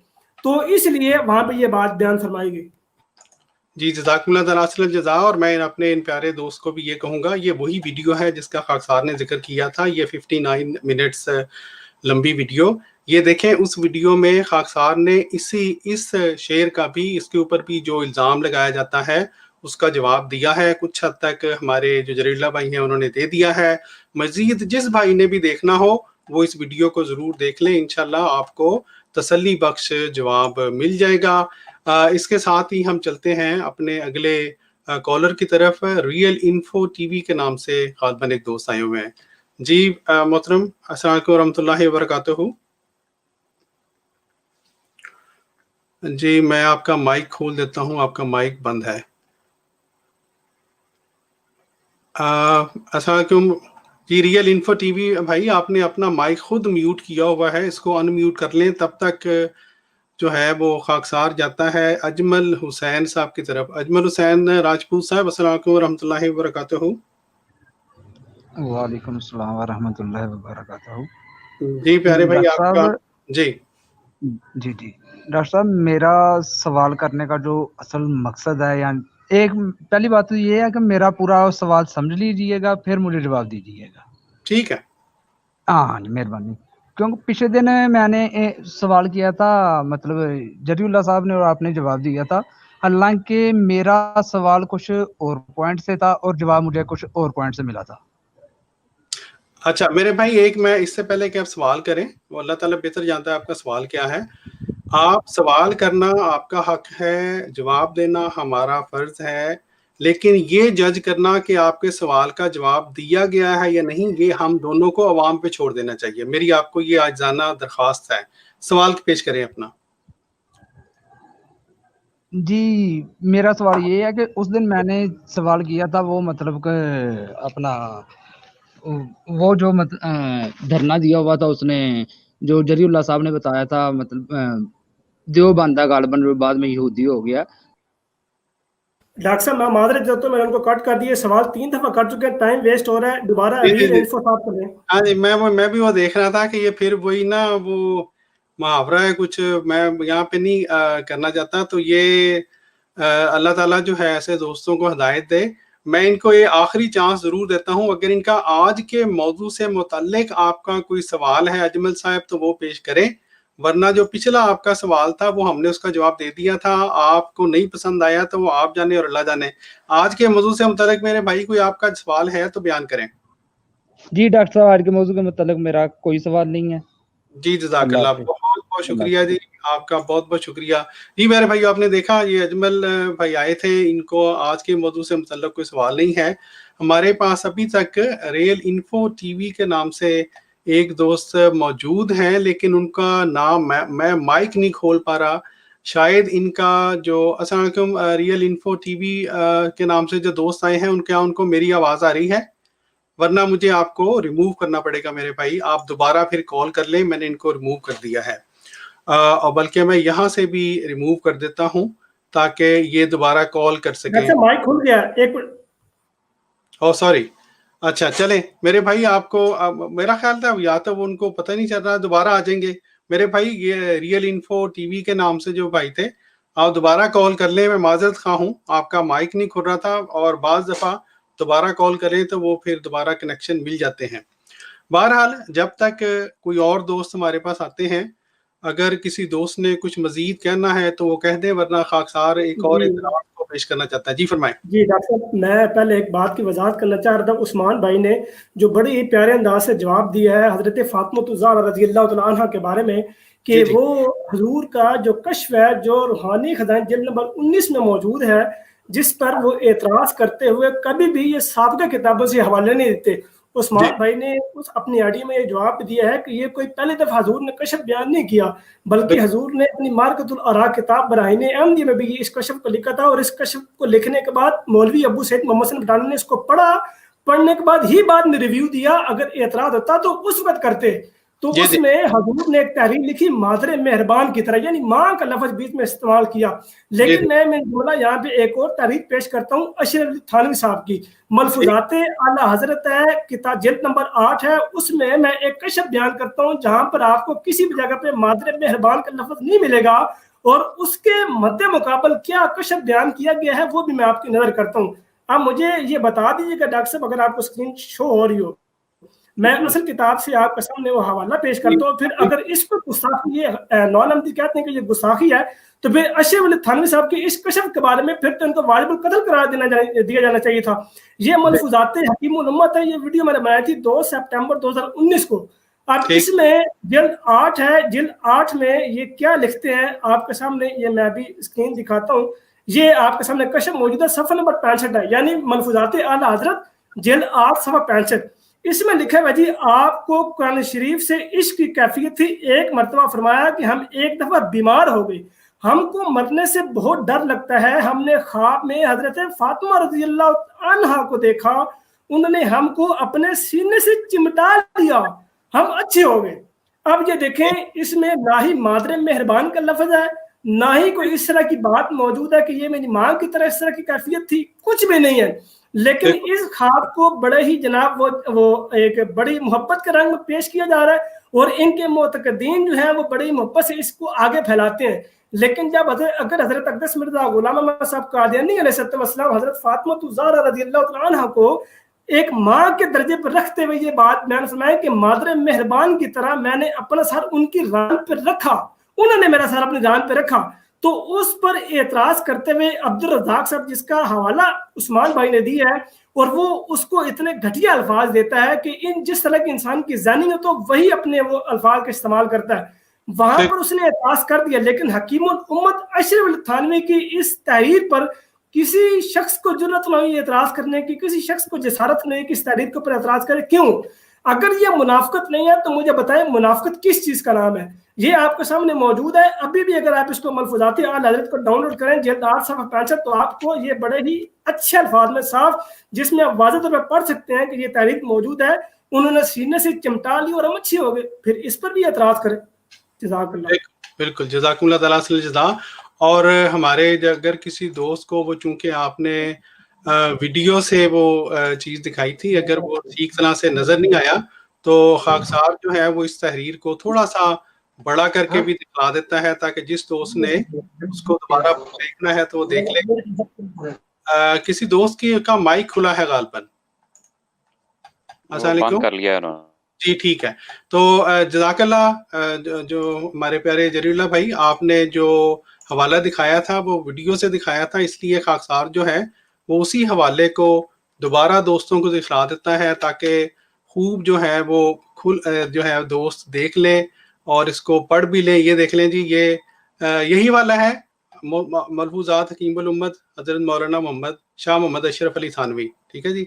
تو اس لیے وہاں پہ یہ بات بیان فرمائی گئی۔ جی جزاکم اللہ تعالیٰ احسن الجزاء، اور میں اپنے ان پیارے دوست کو بھی یہ کہوں گا، یہ وہی ویڈیو ہے جس کا خاکسار نے ذکر کیا تھا، یہ 59 منٹس لمبی ویڈیو، یہ دیکھیں اس ویڈیو میں خاکسار نے اس شعر کا بھی، اس کے اوپر بھی جو الزام لگایا جاتا ہے اس کا جواب دیا ہے، کچھ حد تک ہمارے جو جلیل اللہ بھائی ہیں انہوں نے دے دیا ہے، مزید جس بھائی نے بھی دیکھنا ہو وہ اس ویڈیو کو ضرور دیکھ لیں، انشاءاللہ آپ کو تسلی بخش جواب مل جائے گا۔ اس کے ساتھ ہی ہم چلتے ہیں اپنے اگلے کالر کی طرف، ریئل انفو ٹی وی کے نام سے غالباً ایک دوست آئے ہوئے ہیں۔ جی محترم، السلام علیکم ورحمۃ اللہ وبرکاتہ۔ جی میں آپ کا مائک کھول دیتا ہوں، آپ کا مائک بند ہے۔ السلام علیکم جی، ریئل انفو ٹی وی بھائی، آپ نے اپنا مائک خود میوٹ کیا ہوا ہے، اس کو ان میوٹ کر لیں، تب تک جو ہے وہ خاکسار جاتا ہے اجمل حسین صاحب کی طرف۔ اجمل حسین راجپوت صاحب، السلام علیکم ورحمۃ اللہ وبرکاتہ۔ وعلیکم السلام ورحمۃ اللہ وبرکاتہ۔ جی پیارے بھائی آپ کا جی جی ڈاکٹر صاحب، میرا سوال کرنے کا جو اصل مقصد ہے، یعنی ایک پہلی بات تو یہ ہے کہ میرا پورا سوال سمجھ لیجئے گا، پھر مجھے جواب دیجیے گا۔ ٹھیک ہے، ہاں جی، مہربانی۔ کیونکہ پچھلے دن میں نے سوال کیا تھا، مطلب جری اللہ صاحب نے، اور آپ نے جواب دیا تھا، حالانکہ میرا سوال کچھ اور پوائنٹ سے تھا اور جواب مجھے کچھ اور پوائنٹ سے ملا تھا۔ اچھا میرے بھائی، ایک میں اس سے پہلے کہ آپ سوال کریں، وہ اللہ تعالیٰ بہتر جانتا ہے آپ کا سوال کیا ہے، آپ سوال کرنا آپ کا حق ہے، جواب دینا ہمارا فرض ہے، لیکن یہ جج کرنا کہ آپ کے سوال کا جواب دیا گیا ہے یا نہیں، یہ ہم دونوں کو عوام پہ چھوڑ دینا چاہیے۔ میری آپ کو یہ عاجزانہ درخواست ہے، سوال پیش کریں اپنا۔ جی میرا سوال یہ ہے کہ اس دن میں نے سوال کیا تھا، وہ مطلب کہ اپنا وہ جو دھرنا دیا ہوا تھا، اس نے جو جری اللہ صاحب نے بتایا تھا، مطلب دیوبندہ غالباً بعد میں یہودی ہو گیا۔ ڈاکٹر صاحب میں معذرت چاہتا ہوں، میں ان کو کٹ کر دیے، سوال 3 دفعہ کر چکے ہیں، ٹائم ویسٹ ہو رہا ہے، دوبارہ ریئل انفو صاحب کریں۔ ہاں جی، میں بھی وہ دیکھ رہا تھا کہ یہ پھر وہی نا وہ محاورہ ہے کچھ، میں یہاں پہ نہیں کرنا چاہتا، تو یہ اللہ تعالیٰ جو ہے ایسے دوستوں کو ہدایت دے۔ میں ان کو یہ آخری چانس ضرور دیتا ہوں، اگر ان کا آج کے موضوع سے متعلق آپ کا کوئی سوال ہے اجمل صاحب تو وہ پیش کریں، ورنہ جو پچھلا آپ کا سوال تھا وہ ہم نے اس کا جواب دے دیا تھا، آپ کو نہیں پسند آیا تو وہ آپ جانے اور اللہ جانے۔ آج کے موضوع سے متعلق میرے بھائی کوئی آپ کا سوال ہے تو بیان کریں۔ جی ڈاکٹر صاحب، آج کے موضوع کے متعلق میرا کوئی سوال نہیں ہے۔ جی جزاک اللہ، بہت بہت شکریہ جی، آپ کا بہت بہت شکریہ جی۔ میرے بھائی آپ نے دیکھا یہ اجمل بھائی آئے تھے، ان کو آج کے موضوع سے متعلق کوئی سوال نہیں ہے۔ ہمارے پاس ابھی تک ریئل انفو ٹی وی کے نام سے ایک دوست موجود ہیں، لیکن ان کا نام میں مائک نہیں کھول پا رہا، شاید ان کا جو السلام علیکم ریئل انفو ٹی وی کے نام سے جو دوست آئے ہیں، ان کو میری آواز آ رہی ہے؟ ورنہ مجھے آپ کو ریموو کرنا پڑے گا میرے بھائی. آپ دوبارہ پھر کال کر لیں, میں نے ان کو ریموو کر دیا ہے, اور بلکہ میں یہاں سے بھی ریموو کر دیتا ہوں تاکہ یہ دوبارہ کال کر سکیں. مائک کھل گیا, ایک منٹ. او سوری, اچھا چلیں میرے بھائی, آپ کو میرا خیال تھا یا تو وہ ان کو پتہ نہیں چل رہا, دوبارہ آ جائیں گے میرے بھائی. یہ ریئل انفو ٹی وی کے نام سے جو بھائی تھے, آپ دوبارہ کال کر لیں. میں معذرت خواہ ہوں, آپ کا مائک نہیں کھل رہا تھا, اور بعض دفعہ دوبارہ کال کریں تو وہ پھر دوبارہ کنیکشن مل جاتے ہیں. بہرحال جب تک کوئی اور دوست ہمارے پاس آتے ہیں, اگر کسی دوست نے کچھ مزید کہنا ہے تو وہ کہہ دیں, ورنہ خاکسار ایک اور اعتراض کو پیش کرنا چاہتا ہے. جی فرمائیں. جی ڈاکٹر صاحب, میں پہلے ایک بات کی وضاحت کرنا چاہ رہا تھا. عثمان بھائی نے جو بڑے ہی پیارے انداز سے جواب دیا ہے حضرت فاطمہ الزہرا رضی اللہ تعالیٰ عنہ کے بارے میں, کہ جی. وہ حضور کا جو کشف ہے جو روحانی خزائن جلد نمبر 19 میں موجود ہے, جس پر وہ اعتراض کرتے ہوئے کبھی بھی یہ سابقہ کتابوں سے حوالے نہیں دیتے. عثمان بھائی نے اس اپنی آڈیو میں یہ جواب دیا ہے کہ یہ کوئی پہلی دفعہ حضور نے کشف بیان نہیں کیا, بلکہ حضور نے اپنی مارکۃ الآراء کتاب براہین احمدیہ میں بھی اس کشف کو لکھا تھا, اور اس کشف کو لکھنے کے بعد مولوی ابو سعید محمد حسن بٹانی نے اس کو پڑھا, پڑھنے کے بعد ہی بعد میں ریویو دیا. اگر اعتراض ہوتا تو اس وقت کرتے. تو اس میں حضور نے ایک تحریر لکھی مادر مہربان کی طرح, یعنی ماں کا لفظ بیچ میں استعمال کیا. لیکن میں جملہ یہاں پہ ایک اور تحریر پیش کرتا ہوں اشرف علی تھانوی صاحب کی. ملفوظات اعلیٰ حضرت ہے, کتاب جلد نمبر 8 ہے, اس میں ایک کشف بیان کرتا ہوں جہاں پر آپ کو کسی بھی جگہ پہ مادر مہربان کا لفظ نہیں ملے گا, اور اس کے مد مقابل کیا کشف بیان کیا گیا ہے وہ بھی میں آپ کی نظر کرتا ہوں. اب مجھے یہ بتا دیجیے کہ ڈاکٹر صاحب, اگر آپ کو اسکرین شو ہو رہی ہو, میں اصل کتاب سے آپ کے سامنے وہ حوالہ پیش کرتا ہوں. پھر اگر اس کو گستاخی, یہ نون احمدی کہتے ہیں کہ یہ گستاخی ہے, تو پھر اشرف علی تھانوی صاحب کے اس کشف کے بارے میں پھر تو ان کو واجب القتل قرار دیا جانا چاہیے تھا. یہ ملفوظات حکیم الامت ہے, یہ ویڈیو میں نے بنائی تھی 2 سپٹمبر 2019 کو. اب اس میں جلد 8 ہے, جلد 8 میں یہ کیا لکھتے ہیں آپ کے سامنے, یہ میں بھی اسکرین دکھاتا ہوں. یہ آپ کے سامنے کشف موجود ہے, صفحہ نمبر 65 ہے, یعنی ملفوظات اعلیٰ حضرت جلد 8 صفحہ 65. اس میں لکھا ہے جی, آپ کو قرآن شریف سے عشق کی کیفیت تھی. ایک مرتبہ فرمایا کہ ہم ایک دفعہ بیمار ہو گئے, ہم کو مرنے سے بہت ڈر لگتا ہے. ہم نے خواب میں حضرت فاطمہ رضی اللہ عنہا کو دیکھا, انہوں نے ہم کو اپنے سینے سے چمٹا لیا, ہم اچھے ہو گئے. اب یہ دیکھیں, اس میں نہ ہی مادر مہربان کا لفظ ہے, نہ ہی کوئی اس طرح کی بات موجود ہے کہ یہ میری ماں کی طرح اس طرح کی کیفیت تھی, کچھ بھی نہیں ہے. لیکن اس خواب کو بڑے ہی جناب وہ ایک بڑی محبت کے رنگ میں پیش کیا جا رہا ہے, اور ان کے معتقدین جو ہیں وہ بڑی محبت سے اس کو آگے پھیلاتے ہیں. لیکن جب اگر حضرت اقدس مرزا غلام احمد صاحب قادیانی علیہ السلام حضرت فاطمہ الزہرا رضی اللہ تعالیٰ عنہ کو ایک ماں کے درجے پر رکھتے ہوئے یہ بات بیان فرمائے کہ مادر مہربان کی طرح میں نے اپنا سر ان کی ران پر رکھا, انہوں نے میرا سر اپنی ران پر رکھا. تو اس پر اعتراض کرتے ہوئے عبدالرزاق صاحب, جس کا حوالہ عثمان بھائی نے دیا ہے, اور وہ اس کو اتنے گھٹیا الفاظ دیتا ہے کہ جس طرح کے انسان کی ذہنی ہو تو وہی اپنے وہ الفاظ کا استعمال کرتا ہے, وہاں پر اس نے اعتراض کر دیا. لیکن حکیم الامت اشرف علی تھانوی کی اس تحریر پر کسی شخص کو جرأت نہیں اعتراض کرنے کی, کسی شخص کو جسارت نہیں کہ اس تحریر کے اوپر اعتراض کرے. کیوں؟ اگر یہ منافقت نہیں ہے تو مجھے بتائیں منافقت کس چیز کا نام ہے. یہ آپ کے سامنے موجود ہے, ابھی بھی اگر آپ اس کو ملفوظات اعلیٰ حضرت کو ڈاؤن لوڈ کریں جلد 8 صفحہ 65, تو آپ کو یہ بڑے ہی اچھے الفاظ میں صاف, جس میں آپ واضح طور پر پڑھ سکتے ہیں کہ یہ تحریر موجود ہے, انہوں نے سینے سے چمٹا لی اور ہم اچھے ہو گئے. پھر اس پر بھی اعتراض کریں. جزاک اللہ. بالکل, جزاکم اللہ تعالیٰ سے جزا. اور ہمارے اگر کسی دوست کو وہ, چونکہ آپ نے ویڈیو سے وہ چیز دکھائی تھی, اگر وہ ٹھیک طرح سے نظر نہیں آیا تو خاکسار جو ہے وہ اس تحریر کو تھوڑا سا بڑا کر کے بھی دکھا دیتا ہے, تاکہ جس دوست نے اس کو دوبارہ دیکھنا ہے تو وہ دیکھ لے. کسی دوست کا مائک کھلا ہے غالباً. السلام علیکم. کر لیا ہے جی ٹھیک ہے. تو جزاک اللہ, جو ہمارے پیارے جلیل اللہ بھائی, آپ نے جو حوالہ دکھایا تھا وہ ویڈیو سے دکھایا تھا, اس لیے خاکسار جو ہے وہ اسی حوالے کو دوبارہ دوستوں کو دکھا دیتا ہے, تاکہ خوب جو ہے وہ جو ہے دوست دیکھ لیں اور اس کو پڑھ بھی لیں. یہ دیکھ لیں جی, یہ یہی والا ہے, ملفوظات حکیم الامت حضرت مولانا محمد شاہ محمد اشرف علی تھانوی. ٹھیک ہے جی.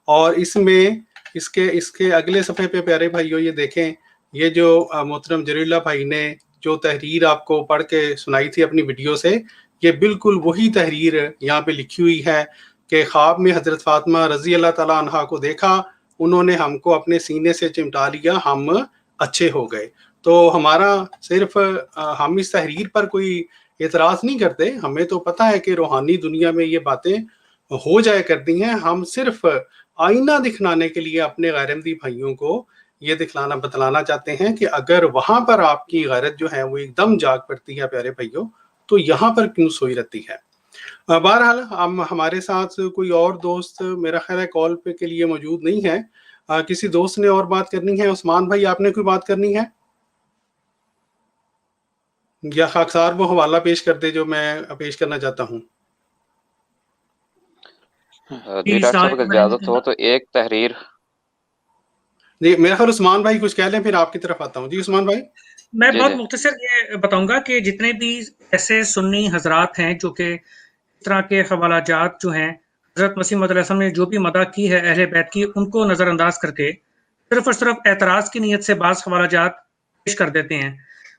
اور اس میں اس کے اگلے صفحے پہ پیارے بھائیو یہ دیکھیں, یہ جو محترم جلیل اللہ بھائی نے جو تحریر آپ کو پڑھ کے سنائی تھی اپنی ویڈیو سے, یہ بالکل وہی تحریر یہاں پہ لکھی ہوئی ہے کہ خواب میں حضرت فاطمہ رضی اللہ تعالیٰ عنہا کو دیکھا, انہوں نے ہم کو اپنے سینے سے چمٹا لیا, ہم اچھے ہو گئے. تو ہمارا صرف ہم اس تحریر پر کوئی اعتراض نہیں کرتے, ہمیں تو پتہ ہے کہ روحانی دنیا میں یہ باتیں ہو جائے کرتی ہیں. ہم صرف آئینہ دکھلانے کے لیے اپنے غیر احمدی بھائیوں کو یہ بتلانا چاہتے ہیں کہ اگر وہاں پر آپ کی غیرت جو ہے وہ ایک دم جاگ پڑتی ہے پیارے بھائیوں, تو یہاں پر کیوں سوئی رہتی ہے. بہرحال ہمارے ساتھ کوئی اور دوست میرا خیال ہے کال پہ کے لیے موجود نہیں ہے. کسی دوست نے اور بات کرنی ہے؟ عثمان بھائی آپ نے کوئی بات کرنی ہے, یا خاکسار وہ حوالہ پیش کر دے جو میں پیش کرنا چاہتا ہوں. جی ڈاکٹر صاحب اگر اجازت ہو تو ایک تحریر. جی میرا خیال عثمان بھائی کچھ کہہ لیں, پھر آپ کی طرف آتا ہوں. جی عثمان بھائی. میں بہت مختصر یہ بتاؤں گا کہ جتنے بھی ایسے سنی حضرات ہیں جو کہ اس طرح کے حوالہ جات جو ہیں حضرت مسیح موعود علیہ السلام نے جو بھی مدح کی ہے اہل بیت کی, ان کو نظر انداز کر کے صرف اور صرف اعتراض کی نیت سے بعض حوالہ جات پیش کر دیتے ہیں.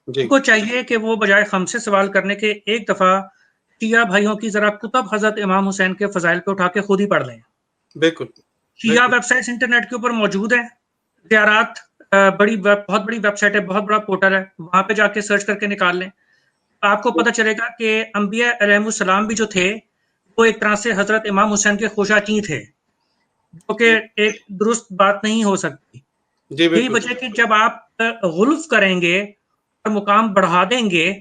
ان کو چاہیے کہ وہ بجائے ہم سے سوال کرنے کے ایک دفعہ شیعہ بھائیوں کی ذرا کتب حضرت امام حسین کے فضائل پہ اٹھا کے خود ہی پڑھ لیں. بالکل شیعہ ویب سائٹس انٹرنیٹ کے اوپر موجود ہیں, زیارات بہت بڑی ویب سائٹ ہے, بہت بڑا پورٹل ہے, وہاں پہ جا کے سرچ کر کے نکال لیں. آپ کو پتہ چلے گا کہ انبیاء علیہم السلام بھی جو تھے وہ ایک طرح سے حضرت امام حسین کے خوشاچی تھے, جو کہ ایک درست بات نہیں ہو سکتی. یہی وجہ کہ جب آپ غلف کریں گے اور مقام بڑھا دیں گے,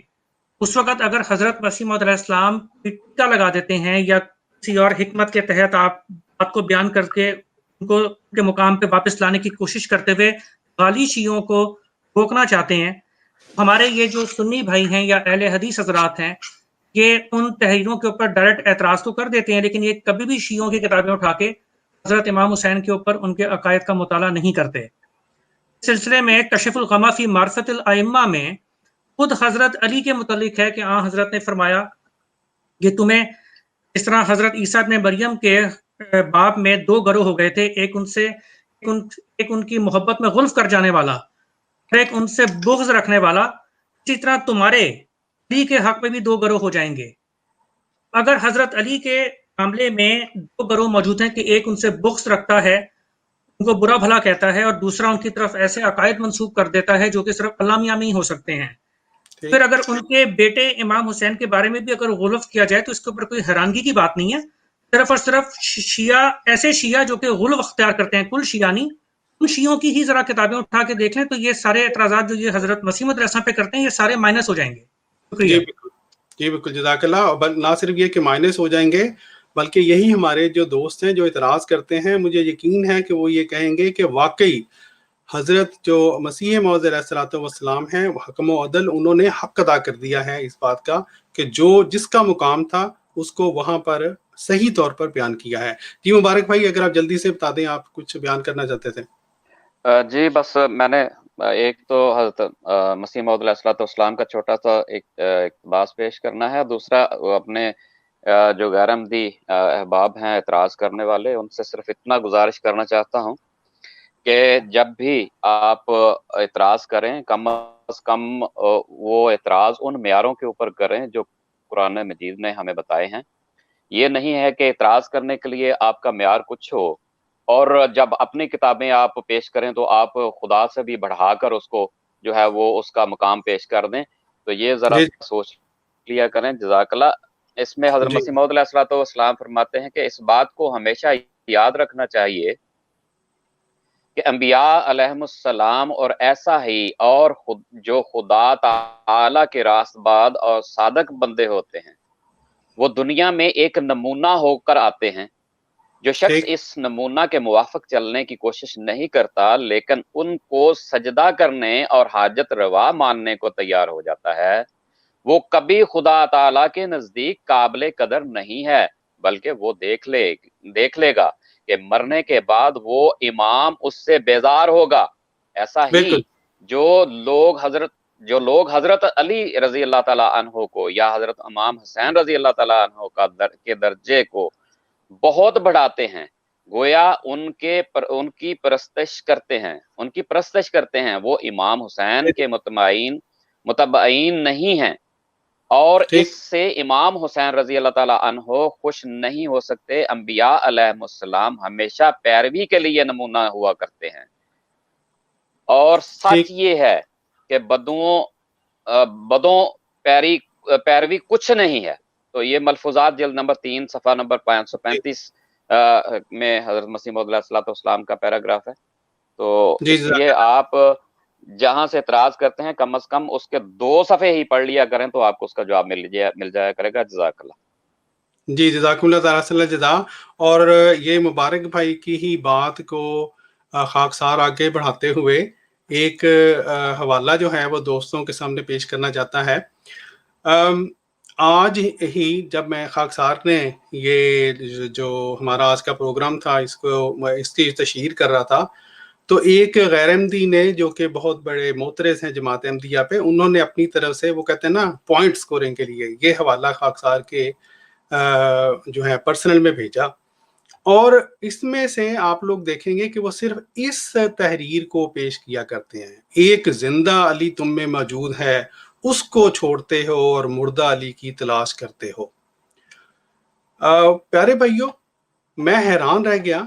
اس وقت اگر حضرت مسیح موعود علیہ السلام ٹکا لگا دیتے ہیں یا کسی اور حکمت کے تحت آپ بات کو بیان کر کے ان کو کے مقام پہ واپس لانے کی کوشش کرتے ہوئے غالی شیعوں کو روکنا چاہتے ہیں, ہمارے یہ جو سنی بھائی ہیں یا اہل حدیث حضرات ہیں یہ ان تحریروں کے اوپر ڈائریکٹ اعتراض تو کر دیتے ہیں, لیکن یہ کبھی بھی شیعوں کی کتابیں اٹھا کے حضرت امام حسین کے اوپر ان کے عقائد کا مطالعہ نہیں کرتے. اس سلسلے میں کشف الغمہ فی معرفت الائمہ میں خود حضرت علی کے متعلق ہے کہ حضرت نے فرمایا کہ تمہیں اس طرح حضرت عیسیٰ ابن مریم کے باب میں دو گروہ ہو گئے تھے, ایک ان کی محبت میں غلف کر جانے والا اور ایک ان سے بغض رکھنے والا, اسی طرح تمہارے علی کے حق میں بھی دو گروہ ہو جائیں گے. اگر حضرت علی کے معاملے میں دو گروہ موجود ہیں کہ ایک ان سے بغض رکھتا ہے, ان کو برا بھلا کہتا ہے, اور دوسرا ان کی طرف ایسے عقائد منسوب کر دیتا ہے جو کہ صرف اللہ میاں میں ہی ہو سکتے ہیں, پھر اگر ان کے بیٹے امام حسین کے بارے میں بھی اگر غلف کیا جائے تو اس کے اوپر کوئی حیرانگی کی بات نہیں ہے. صرف اور صرف شیعہ, ایسے شیعہ جو کہ غلو اختیار کرتے ہیں, کل شیعہ نہیں, ان شیعوں کی ہی ذرا کتابیں اٹھا کے دیکھ لیں تو یہ سارے اعتراضات جو یہ حضرت مسیح موعود علیہ السلام پہ کرتے ہیں یہ سارے مائنس ہو جائیں گے. شکریہ. جی بالکل جزاک اللہ. نہ صرف یہ کہ مائنس ہو جائیں گے بلکہ یہی ہمارے جو دوست ہیں جو اعتراض کرتے ہیں, مجھے یقین ہے کہ وہ یہ کہیں گے کہ واقعی حضرت جو مسیح موعود علیہ الصلوۃ والسلام ہیں حکم و عدل, انہوں نے حق ادا کر دیا ہے اس بات کا کہ جس کا مقام تھا اس کو وہاں پر صحیح طور پر بیان کیا ہے. جی مبارک بھائی اگر آپ جلدی سے بتا دیں, آپ کچھ بیان کرنا چاہتے تھے. جی بس میں نے ایک تو حضرت مسیح موعود علیہ الصلوۃ والسلام کا چھوٹا سا ایک اقتباس پیش کرنا ہے, دوسرا اپنے جو غیر احمدی احباب ہیں اعتراض کرنے والے, ان سے صرف اتنا گزارش کرنا چاہتا ہوں کہ جب بھی آپ اعتراض کریں کم از کم وہ اعتراض ان معیاروں کے اوپر کریں جو قرآن مجید نے ہمیں بتائے ہیں. یہ نہیں ہے کہ اعتراض کرنے کے لیے آپ کا معیار کچھ ہو اور جب اپنی کتابیں آپ پیش کریں تو آپ خدا سے بھی بڑھا کر اس کو جو ہے وہ اس کا مقام پیش کر دیں, تو یہ ذرا سوچ لیا کریں. جزاک اللہ. اس میں حضرت مسیح موعود علیہ الصلوۃ والسلام فرماتے ہیں کہ اس بات کو ہمیشہ یاد رکھنا چاہیے کہ انبیاء علیہم السلام اور ایسا ہی اور جو خدا تعالی کے راست باد اور صادق بندے ہوتے ہیں وہ دنیا میں ایک نمونہ ہو کر آتے ہیں. جو شخص اس نمونہ کے موافق چلنے کی کوشش نہیں کرتا لیکن ان کو سجدہ کرنے اور حاجت روا ماننے کو تیار ہو جاتا ہے, وہ کبھی خدا تعالیٰ کے نزدیک قابل قدر نہیں ہے, بلکہ وہ دیکھ لے گا کہ مرنے کے بعد وہ امام اس سے بیزار ہوگا. ایسا ہی جو لوگ حضرت علی رضی اللہ تعالیٰ عنہ کو یا حضرت امام حسین رضی اللہ تعالیٰ عنہ کے درجے کو بہت بڑھاتے ہیں, گویا ان کی پرستش کرتے ہیں, وہ امام حسین کے متبعین نہیں ہیں اور ٹھیک اس سے امام حسین رضی اللہ تعالیٰ عنہ خوش نہیں ہو سکتے. انبیاء علیہ السلام ہمیشہ پیروی کے لیے نمونہ ہوا کرتے ہیں. اور سچ ٹھیک یہ ہے کہ بدوں پیروی کچھ نہیں ہے. تو یہ ملفوظات جلد نمبر 3 صفحہ نمبر 535 میں حضرت مسیح موعود علیہ السلام کا پیراگراف ہے. تو جی اس لیے آپ جہاں سے اعتراض کرتے ہیں کم از کم اس کے 2 صفحے ہی پڑھ لیا کریں تو آپ کو اس کا جواب مل جایا کرے گا. جزاک اللہ. جی جزاکم اللہ تعالیٰ صلی اللہ جزا. اور یہ مبارک بھائی کی ہی بات کو خاکسار آگے بڑھاتے ہوئے ایک حوالہ جو ہے وہ دوستوں کے سامنے پیش کرنا چاہتا ہے. آج ہی جب میں خاکسار نے یہ جو ہمارا آج کا پروگرام تھا اس کی تشہیر کر رہا تھا تو ایک غیر احمدی نے جو کہ بہت بڑے معترض ہیں جماعت احمدیہ پہ، انہوں نے اپنی طرف سے وہ کہتے ہیں نا پوائنٹ سکورنگ کے لیے یہ حوالہ خاکسار کے جو ہے پرسنل میں بھیجا. اور اس میں سے آپ لوگ دیکھیں گے کہ وہ صرف اس تحریر کو پیش کیا کرتے ہیں. ایک زندہ علی تم میں موجود ہے، اس کو چھوڑتے ہو اور مردہ علی کی تلاش کرتے ہو. پیارے بھائیوں، میں حیران رہ گیا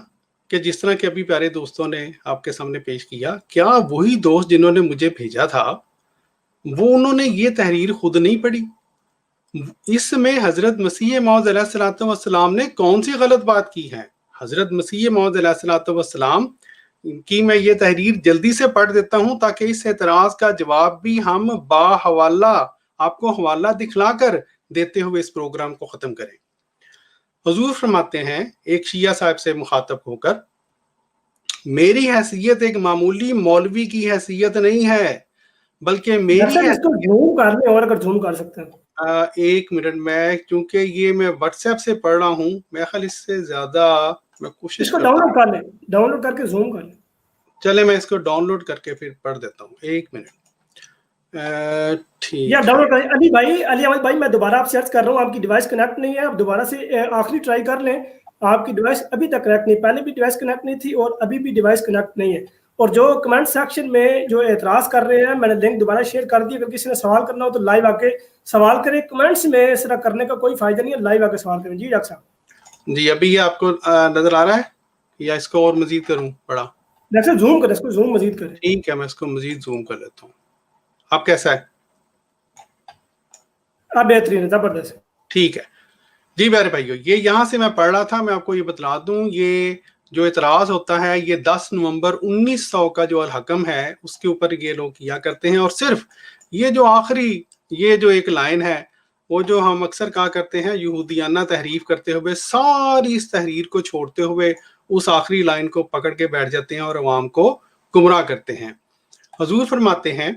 کہ جس طرح کہ ابھی پیارے دوستوں نے آپ کے سامنے پیش کیا، کیا وہی دوست جنہوں نے مجھے بھیجا تھا وہ انہوں نے یہ تحریر خود نہیں پڑھی؟ اس میں حضرت مسیح موعود علیہ الصلوۃ والسلام نے کون سی غلط بات کی ہے؟ حضرت مسیح موعود علیہ الصلوۃ والسلام کی میں یہ تحریر جلدی سے پڑھ دیتا ہوں تاکہ اس اعتراض کا جواب بھی ہم با حوالہ آپ کو حوالہ دکھلا کر دیتے ہوئے اس پروگرام کو ختم کریں. حضور فرماتے ہیں ایک شیعہ صاحب سے مخاطب ہو کر، میری حیثیت ایک معمولی مولوی کی حیثیت نہیں ہے بلکہ میری اس کو زوم کر لیں، اور اگر زوم کر سکتے ہیں. ایک منٹ، میں چونکہ یہ میں واٹس ایپ سے پڑھ رہا ہوں، میں خیال اس سے زیادہ میں کوشش اس کو ڈاؤن لوڈ کر لیں، ڈاؤن لوڈ کر کے زوم کر لیں. چلے میں اس کو ڈاؤن لوڈ کر کے پھر پڑھ دیتا ہوں. ایک منٹ. ٹھیک یا ڈاؤن لوڈ کریں. علی احمد بھائی میں دوبارہ آپ سے عرض کر رہا ہوں، آپ کی ڈیوائس کنیکٹ نہیں ہے، آپ دوبارہ سے آخری ٹرائی کر لیں. آپ کی ڈیوائس ابھی تک کنیکٹ نہیں، پہلے بھی ڈیوائس کنیکٹ نہیں تھی اور ابھی بھی ڈیوائس کنیکٹ نہیں ہے. اور جو کمنٹ سیکشن میں جو اعتراض کر رہے ہیں، میں نے لنک دوبارہ شیئر کر دی. اگر کسی نے سوال کرنا ہو تو لائیو آ کے سوال کریں. کمنٹس میں اس طرح کرنے کا کوئی فائدہ نہیں ہے، لائیو آ کے سوال کریں. جی ڈاکٹر صاحب. جی ابھی یہ آپ کو نظر آ رہا ہے یا اس کو اور مزید کروں بڑا؟ ڈاکٹر صاحب زوم کریں، اس کو زوم مزید کریں. ٹھیک ہے، میں اس کو مزید زوم کر لیتا ہوں. آپ کیسا ہے؟ آپ بہترین ہے، زبردست. ٹھیک ہے جی میرے بھائیو، یہ یہاں سے میں پڑھ رہا تھا. میں آپ کو یہ بتلا دوں، یہ جو اعتراض ہوتا ہے یہ 10 نومبر 1900 کا جو الحکم ہے اس کے اوپر یہ لوگ کیا کرتے ہیں. اور صرف یہ جو آخری یہ جو ایک لائن ہے وہ جو ہم اکثر کہا کرتے ہیں یہودیانہ تحریف کرتے ہوئے، ساری اس تحریر کو چھوڑتے ہوئے اس آخری لائن کو پکڑ کے بیٹھ جاتے ہیں اور عوام کو گمراہ کرتے ہیں. حضور فرماتے ہیں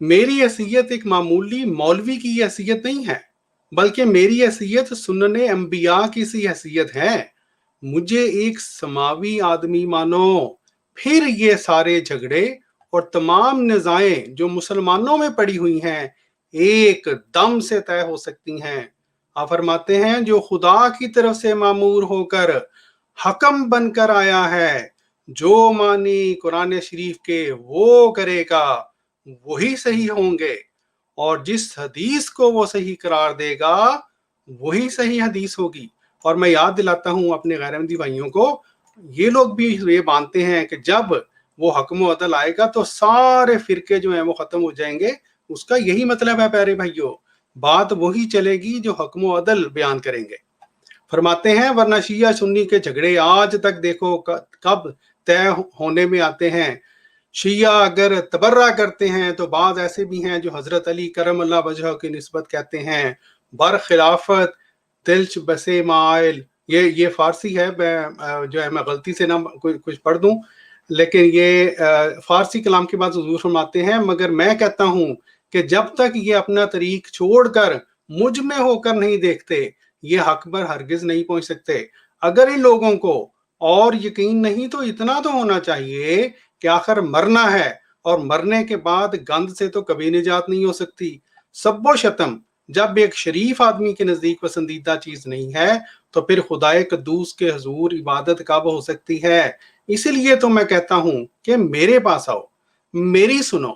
میری حیثیت ایک معمولی مولوی کی حیثیت نہیں ہے بلکہ میری حیثیت سنن انبیاء کی سی حیثیت ہے. مجھے ایک سماوی آدمی مانو، پھر یہ سارے جھگڑے اور تمام نزاعیں جو مسلمانوں میں پڑی ہوئی ہیں ایک دم سے طے ہو سکتی ہیں. آپ فرماتے ہیں جو خدا کی طرف سے مامور ہو کر حکم بن کر آیا ہے، جو معنی قرآن شریف کے وہ کرے گا وہی صحیح ہوں گے، اور جس حدیث کو وہ صحیح قرار دے گا وہی صحیح حدیث ہوگی. اور میں یاد دلاتا ہوں اپنے غیر احمدی بھائیوں کو، یہ لوگ بھی یہ مانتے ہیں کہ جب وہ حکم و عدل آئے گا تو سارے فرقے جو ہیں وہ ختم ہو جائیں گے. اس کا یہی مطلب ہے پیارے بھائیوں، بات وہی چلے گی جو حکم و عدل بیان کریں گے. فرماتے ہیں ورنہ شیعہ سنی کے جھگڑے آج تک دیکھو کب طے ہونے میں آتے ہیں. شیعہ اگر تبرہ کرتے ہیں تو بعض ایسے بھی ہیں جو حضرت علی کرم اللہ وجہہ کی نسبت کہتے ہیں. برخلافت دلچ بسے مائل، یہ فارسی ہے، جو ہے میں غلطی سے نہ کچھ پڑھ دوں، لیکن یہ فارسی کلام کے بعد حضور فرماتے ہیں مگر میں کہتا ہوں کہ جب تک یہ اپنا طریق چھوڑ کر مجھ میں ہو کر نہیں دیکھتے یہ حق پر ہرگز نہیں پہنچ سکتے. اگر ان لوگوں کو اور یقین نہیں تو اتنا تو ہونا چاہیے کہ آخر مرنا ہے، اور مرنے کے بعد گند سے تو کبھی نجات نہیں ہو سکتی. سب و شتم جب ایک شریف آدمی کے نزدیک پسندیدہ چیز نہیں ہے تو پھر خدائے قدوس کے حضور عبادت کب ہو سکتی ہے؟ اسی لیے تو میں کہتا ہوں کہ میرے پاس آؤ، میری سنو،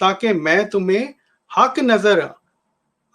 تاکہ میں تمہیں حق نظر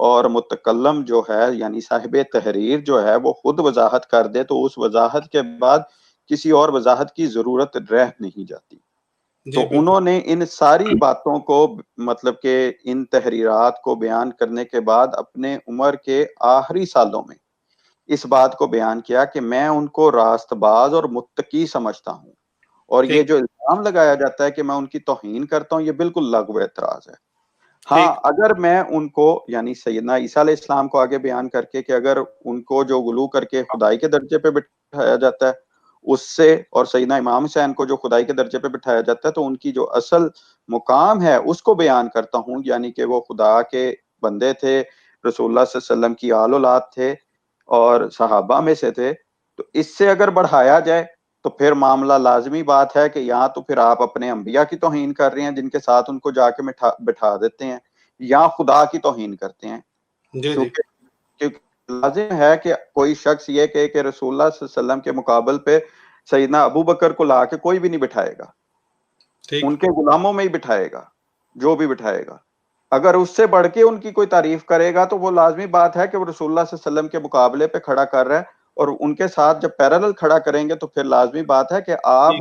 اور متکلم جو ہے یعنی صاحب تحریر جو ہے وہ خود وضاحت کر دے تو اس وضاحت کے بعد کسی اور وضاحت کی ضرورت رہ نہیں جاتی. تو انہوں نے ان ساری باتوں کو مطلب کہ ان تحریرات کو بیان کرنے کے بعد اپنے عمر کے آخری سالوں میں اس بات کو بیان کیا کہ میں ان کو راست باز اور متقی سمجھتا ہوں, اور یہ جو الزام لگایا جاتا ہے کہ میں ان کی توہین کرتا ہوں یہ بالکل لغو اعتراض ہے. ہاں اگر میں ان کو یعنی سیدنا عیسیٰ علیہ السلام کو آگے بیان کر کے کہ اگر ان کو جو غلو کر کے خدائی کے درجے پہ بٹھایا جاتا ہے اس سے, اور سیدنا امام حسین کو جو خدائی کے درجے پہ بٹھایا جاتا ہے, تو ان کی جو اصل مقام ہے اس کو بیان کرتا ہوں, یعنی کہ وہ خدا کے بندے تھے, رسول اللہ صلی اللہ علیہ وسلم کی آل اولاد تھے اور صحابہ میں سے تھے. تو اس سے اگر بڑھایا جائے تو پھر معاملہ لازمی بات ہے کہ یہاں تو پھر آپ اپنے انبیاء کی توہین کر رہے ہیں جن کے ساتھ ان کو جا کے بٹھا دیتے ہیں, یا خدا کی توہین کرتے ہیں. کیونکہ لازم ہے کہ کوئی شخص یہ کہے کہ رسول اللہ صلی اللہ علیہ وسلم کے مقابل پہ سیدنا ابو بکر کو لا کے کوئی بھی نہیں بٹھائے گا, ان کے غلاموں میں ہی بٹھائے گا جو بھی بٹھائے گا. اگر اس سے بڑھ کے ان کی کوئی تعریف کرے گا تو وہ لازمی بات ہے کہ وہ رسول اللہ صلی اللہ علیہ وسلم کے مقابلے پہ کھڑا کر رہا ہے, اور ان کے ساتھ جب پیرالل کھڑا کریں گے تو پھر لازمی بات ہے کہ آپ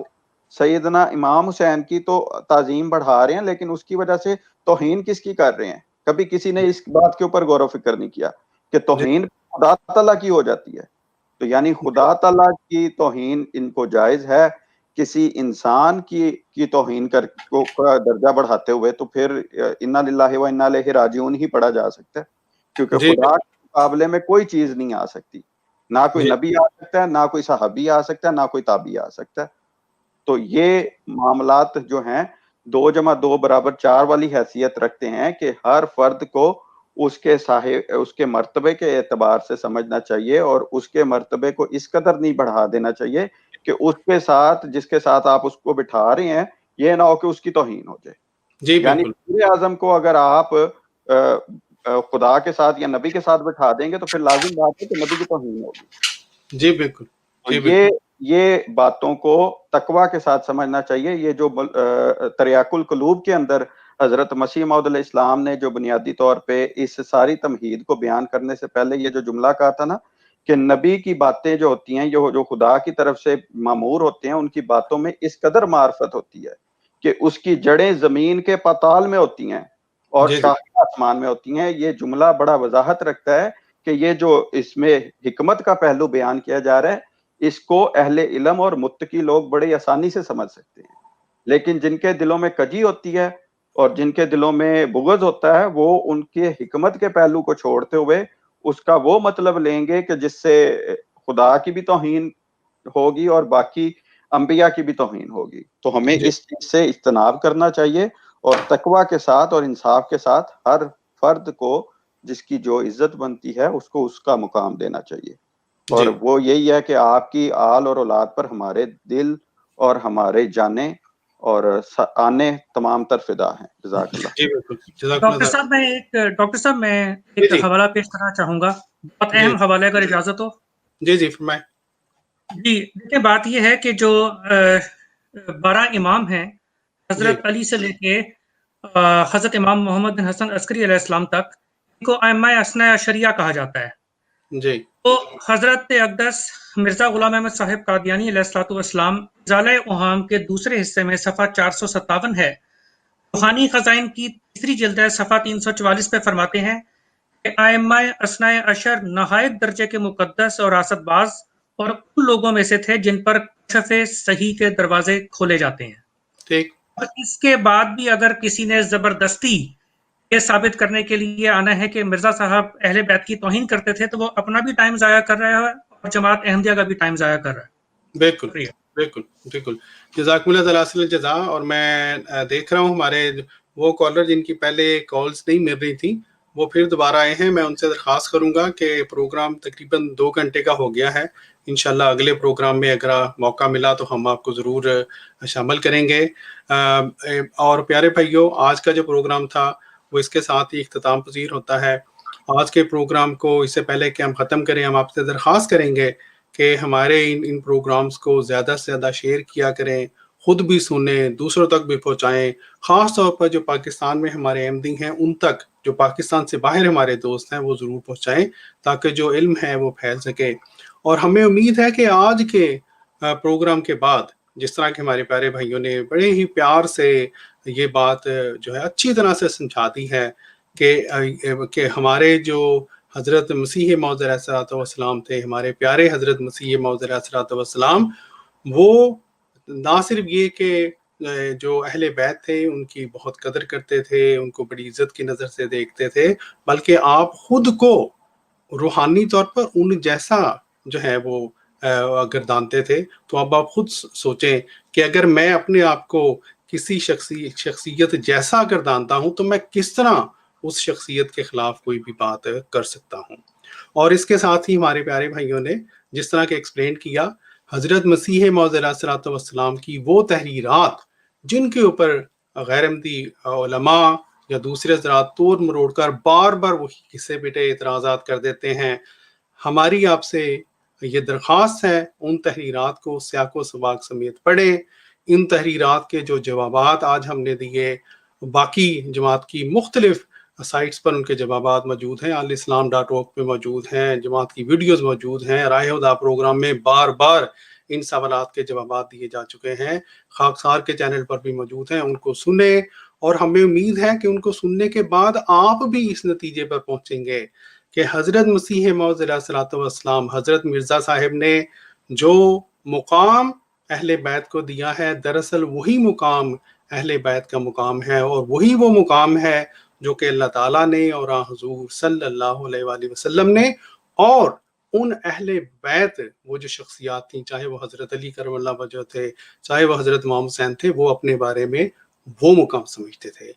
سیدنا امام حسین کی تو تعظیم بڑھا رہے ہیں لیکن اس کی وجہ سے توہین کس کی کر رہے ہیں. کبھی کسی نے اس بات کے اوپر غور و فکر نہیں کیا کہ توہین خدا تعالیٰ کی ہو جاتی ہے. تو یعنی خدا تعالیٰ کی توہین ان کو جائز ہے, کسی انسان کی توہین کا درجہ بڑھاتے ہوئے تو پھر انا للہ و انا الیہ راجعون ہی پڑھا جا سکتا ہے, کیونکہ خدا کے مقابلے میں کوئی چیز نہیں آ سکتی, نہ کوئی نبی آ سکتا ہے, نہ کوئی صحابی آ سکتا ہے, نہ کوئی تابعی آ سکتا ہے. تو یہ معاملات جو ہیں 2 + 2 = 4 والی حیثیت رکھتے ہیں کہ ہر فرد کو اس کے مرتبے کے اعتبار سے سمجھنا چاہیے, اور اس کے مرتبے کو اس قدر نہیں بڑھا دینا چاہیے کہ اس کے ساتھ جس کے ساتھ آپ اس کو بٹھا رہے ہیں یہ نہ ہو کہ اس کی توہین ہو جائے. یعنی وزیر اعظم کو اگر آپ خدا کے ساتھ یا نبی کے ساتھ بٹھا دیں گے تو پھر لازم بات ہے کہ نبی کی توہین ہوگی. جی بالکل. یہ باتوں کو تقویٰ کے ساتھ سمجھنا چاہیے. یہ جو تریاق القلوب کے اندر حضرت مسیح موعود علیہ السلام نے جو بنیادی طور پہ اس ساری تمہید کو بیان کرنے سے پہلے یہ جو جملہ کہا تھا نا کہ نبی کی باتیں جو ہوتی ہیں جو خدا کی طرف سے مامور ہوتے ہیں ان کی باتوں میں اس قدر معرفت ہوتی ہے کہ اس کی جڑیں زمین کے پاتال میں ہوتی ہیں اور شاخیں آسمان میں ہوتی ہیں. یہ جملہ بڑا وضاحت رکھتا ہے کہ یہ جو اس میں حکمت کا پہلو بیان کیا جا رہا ہے اس کو اہل علم اور متقی لوگ بڑی آسانی سے سمجھ سکتے ہیں, لیکن جن کے دلوں میں کجی ہوتی ہے اور جن کے دلوں میں بغض ہوتا ہے وہ ان کے حکمت کے پہلو کو چھوڑتے ہوئے اس کا وہ مطلب لیں گے کہ جس سے خدا کی بھی توہین ہوگی اور باقی انبیاء کی بھی توہین ہوگی. تو ہمیں اس چیز سے اجتناب کرنا چاہیے اور تقویٰ کے ساتھ اور انصاف کے ساتھ ہر فرد کو جس کی جو عزت بنتی ہے اس کو اس کا مقام دینا چاہیے. اور وہ یہی ہے کہ آپ کی آل اور اولاد پر ہمارے دل اور ہمارے جانیں اور آنے تمام تر فدا ہیں. جزاک اللہ. ڈاکٹر صاحب میں ایک حوالہ پیش کرنا چاہوں گا, بہت اہم حوالہ اگر اجازت ہو. جی فرمائیں. جی دیکھیں بات یہ ہے کہ جو 12 امام ہیں حضرت علی سے لے کے حضرت امام محمد بن حسن عسکری علیہ السلام تک ان کو ائمہ اثنا عشریہ کہا جاتا ہے. تو حضرت اقدس مرزا غلام احمد صاحب قادیانی علیہ الصلوۃ والسلام ازالہ اوہام کے دوسرے حصے میں صفحہ 457 ہے, روحانی خزائن کی 3 جلد ہے صفحہ 344 پہ فرماتے ہیں کہ ائمہ اثنا عشر نہایت درجے کے مقدس اور راست باز اور ان لوگوں میں سے تھے جن پر کشف صحیح کے دروازے کھولے جاتے ہیں. اور اس کے بعد بھی اگر کسی نے زبردستی یہ ثابت کرنے کے لیے آنا ہے کہ مرزا صاحب اہل بیت کی توہین کرتے تھے تو وہ اپنا بھی ٹائم ضائع کر رہا ہے اور جماعت احمدیہ کا بھی ٹائم ضائع کر رہا ہے. بالکل. جزاکم اللہ تعالی الجزا. اور میں دیکھ رہا ہوں ہمارے وہ کالر جن کی پہلے کالز نہیں مل رہی تھی وہ پھر دوبارہ آئے ہیں. میں ان سے درخواست کروں گا کہ پروگرام تقریباً 2 گھنٹے کا ہو گیا ہے. انشاءاللہ اگلے پروگرام میں اگر موقع ملا تو ہم آپ کو ضرور شامل کریں گے. اور پیارے بھائیوں, آج کا جو پروگرام تھا وہ اس کے ساتھ ہی اختتام پذیر ہوتا ہے. آج کے پروگرام کو اس سے پہلے کہ ہم ختم کریں ہم آپ سے درخواست کریں گے کہ ہمارے ان پروگرامز کو زیادہ سے زیادہ شیئر کیا کریں, خود بھی سنیں، دوسروں تک بھی پہنچائیں، خاص طور پر جو پاکستان میں ہمارے احمدی ہیں ان تک، جو پاکستان سے باہر ہمارے دوست ہیں وہ ضرور پہنچائیں تاکہ جو علم ہے وہ پھیل سکے۔ اور ہمیں امید ہے کہ آج کے پروگرام کے بعد جس طرح کہ ہمارے پیارے بھائیوں نے بڑے ہی پیار سے یہ بات جو ہے اچھی طرح سے سمجھا دی ہے کہ ہمارے جو حضرت مسیح موعود علیہ الصلوۃ والسلام تھے، ہمارے پیارے حضرت مسیح موعود علیہ الصلوۃ والسلام، وہ نہ صرف یہ کہ جو اہل بیت تھے ان کی بہت قدر کرتے تھے، ان کو بڑی عزت کی نظر سے دیکھتے تھے، بلکہ آپ خود کو روحانی طور پر ان جیسا جو ہے وہ گردانتے تھے۔ تو اب آپ خود سوچیں کہ اگر میں اپنے آپ کو کسی شخصیت جیسا گردانتا ہوں تو میں کس طرح اس شخصیت کے خلاف کوئی بھی بات کر سکتا ہوں۔ اور اس کے ساتھ ہی ہمارے پیارے بھائیوں نے جس طرح کہ ایکسپلین کیا، حضرت مسیح موعود علیہ الصلوۃ والسلام کی وہ تحریرات جن کے اوپر غیر احمدی علماء یا دوسرے حضرات توڑ مروڑ کر بار بار وہی کسے بیٹے اعتراضات کر دیتے ہیں، ہماری آپ سے یہ درخواست ہے ان تحریرات کو سیاق و سباق سمیت پڑھیں۔ ان تحریرات کے جو جوابات آج ہم نے دیے، باقی جماعت کی مختلف سائٹس پر ان کے جوابات موجود ہیں، الاسلام.org پہ موجود ہیں، جماعت کی ویڈیوز موجود ہیں، رائے ہدا پروگرام میں بار بار ان سوالات کے جوابات دیے جا چکے ہیں، خاکسار کے چینل پر بھی موجود ہیں، ان کو سنیں۔ اور ہمیں امید ہے کہ ان کو سننے کے بعد آپ بھی اس نتیجے پر پہنچیں گے کہ حضرت مسیح موعود علیہ الصلوۃ والسلام، حضرت مرزا صاحب نے جو مقام اہل بیت کو دیا ہے، دراصل وہی مقام اہل بیت کا مقام ہے، اور وہی وہ مقام ہے جو کہ اللہ تعالیٰ نے اور حضور صلی اللہ علیہ وآلہ وسلم نے اور ان اہل بیت وہ جو شخصیات تھیں، چاہے وہ حضرت علی کرم اللہ وجہ تھے، چاہے وہ حضرت امام حسین تھے، وہ اپنے بارے میں وہ مقام سمجھتے تھے۔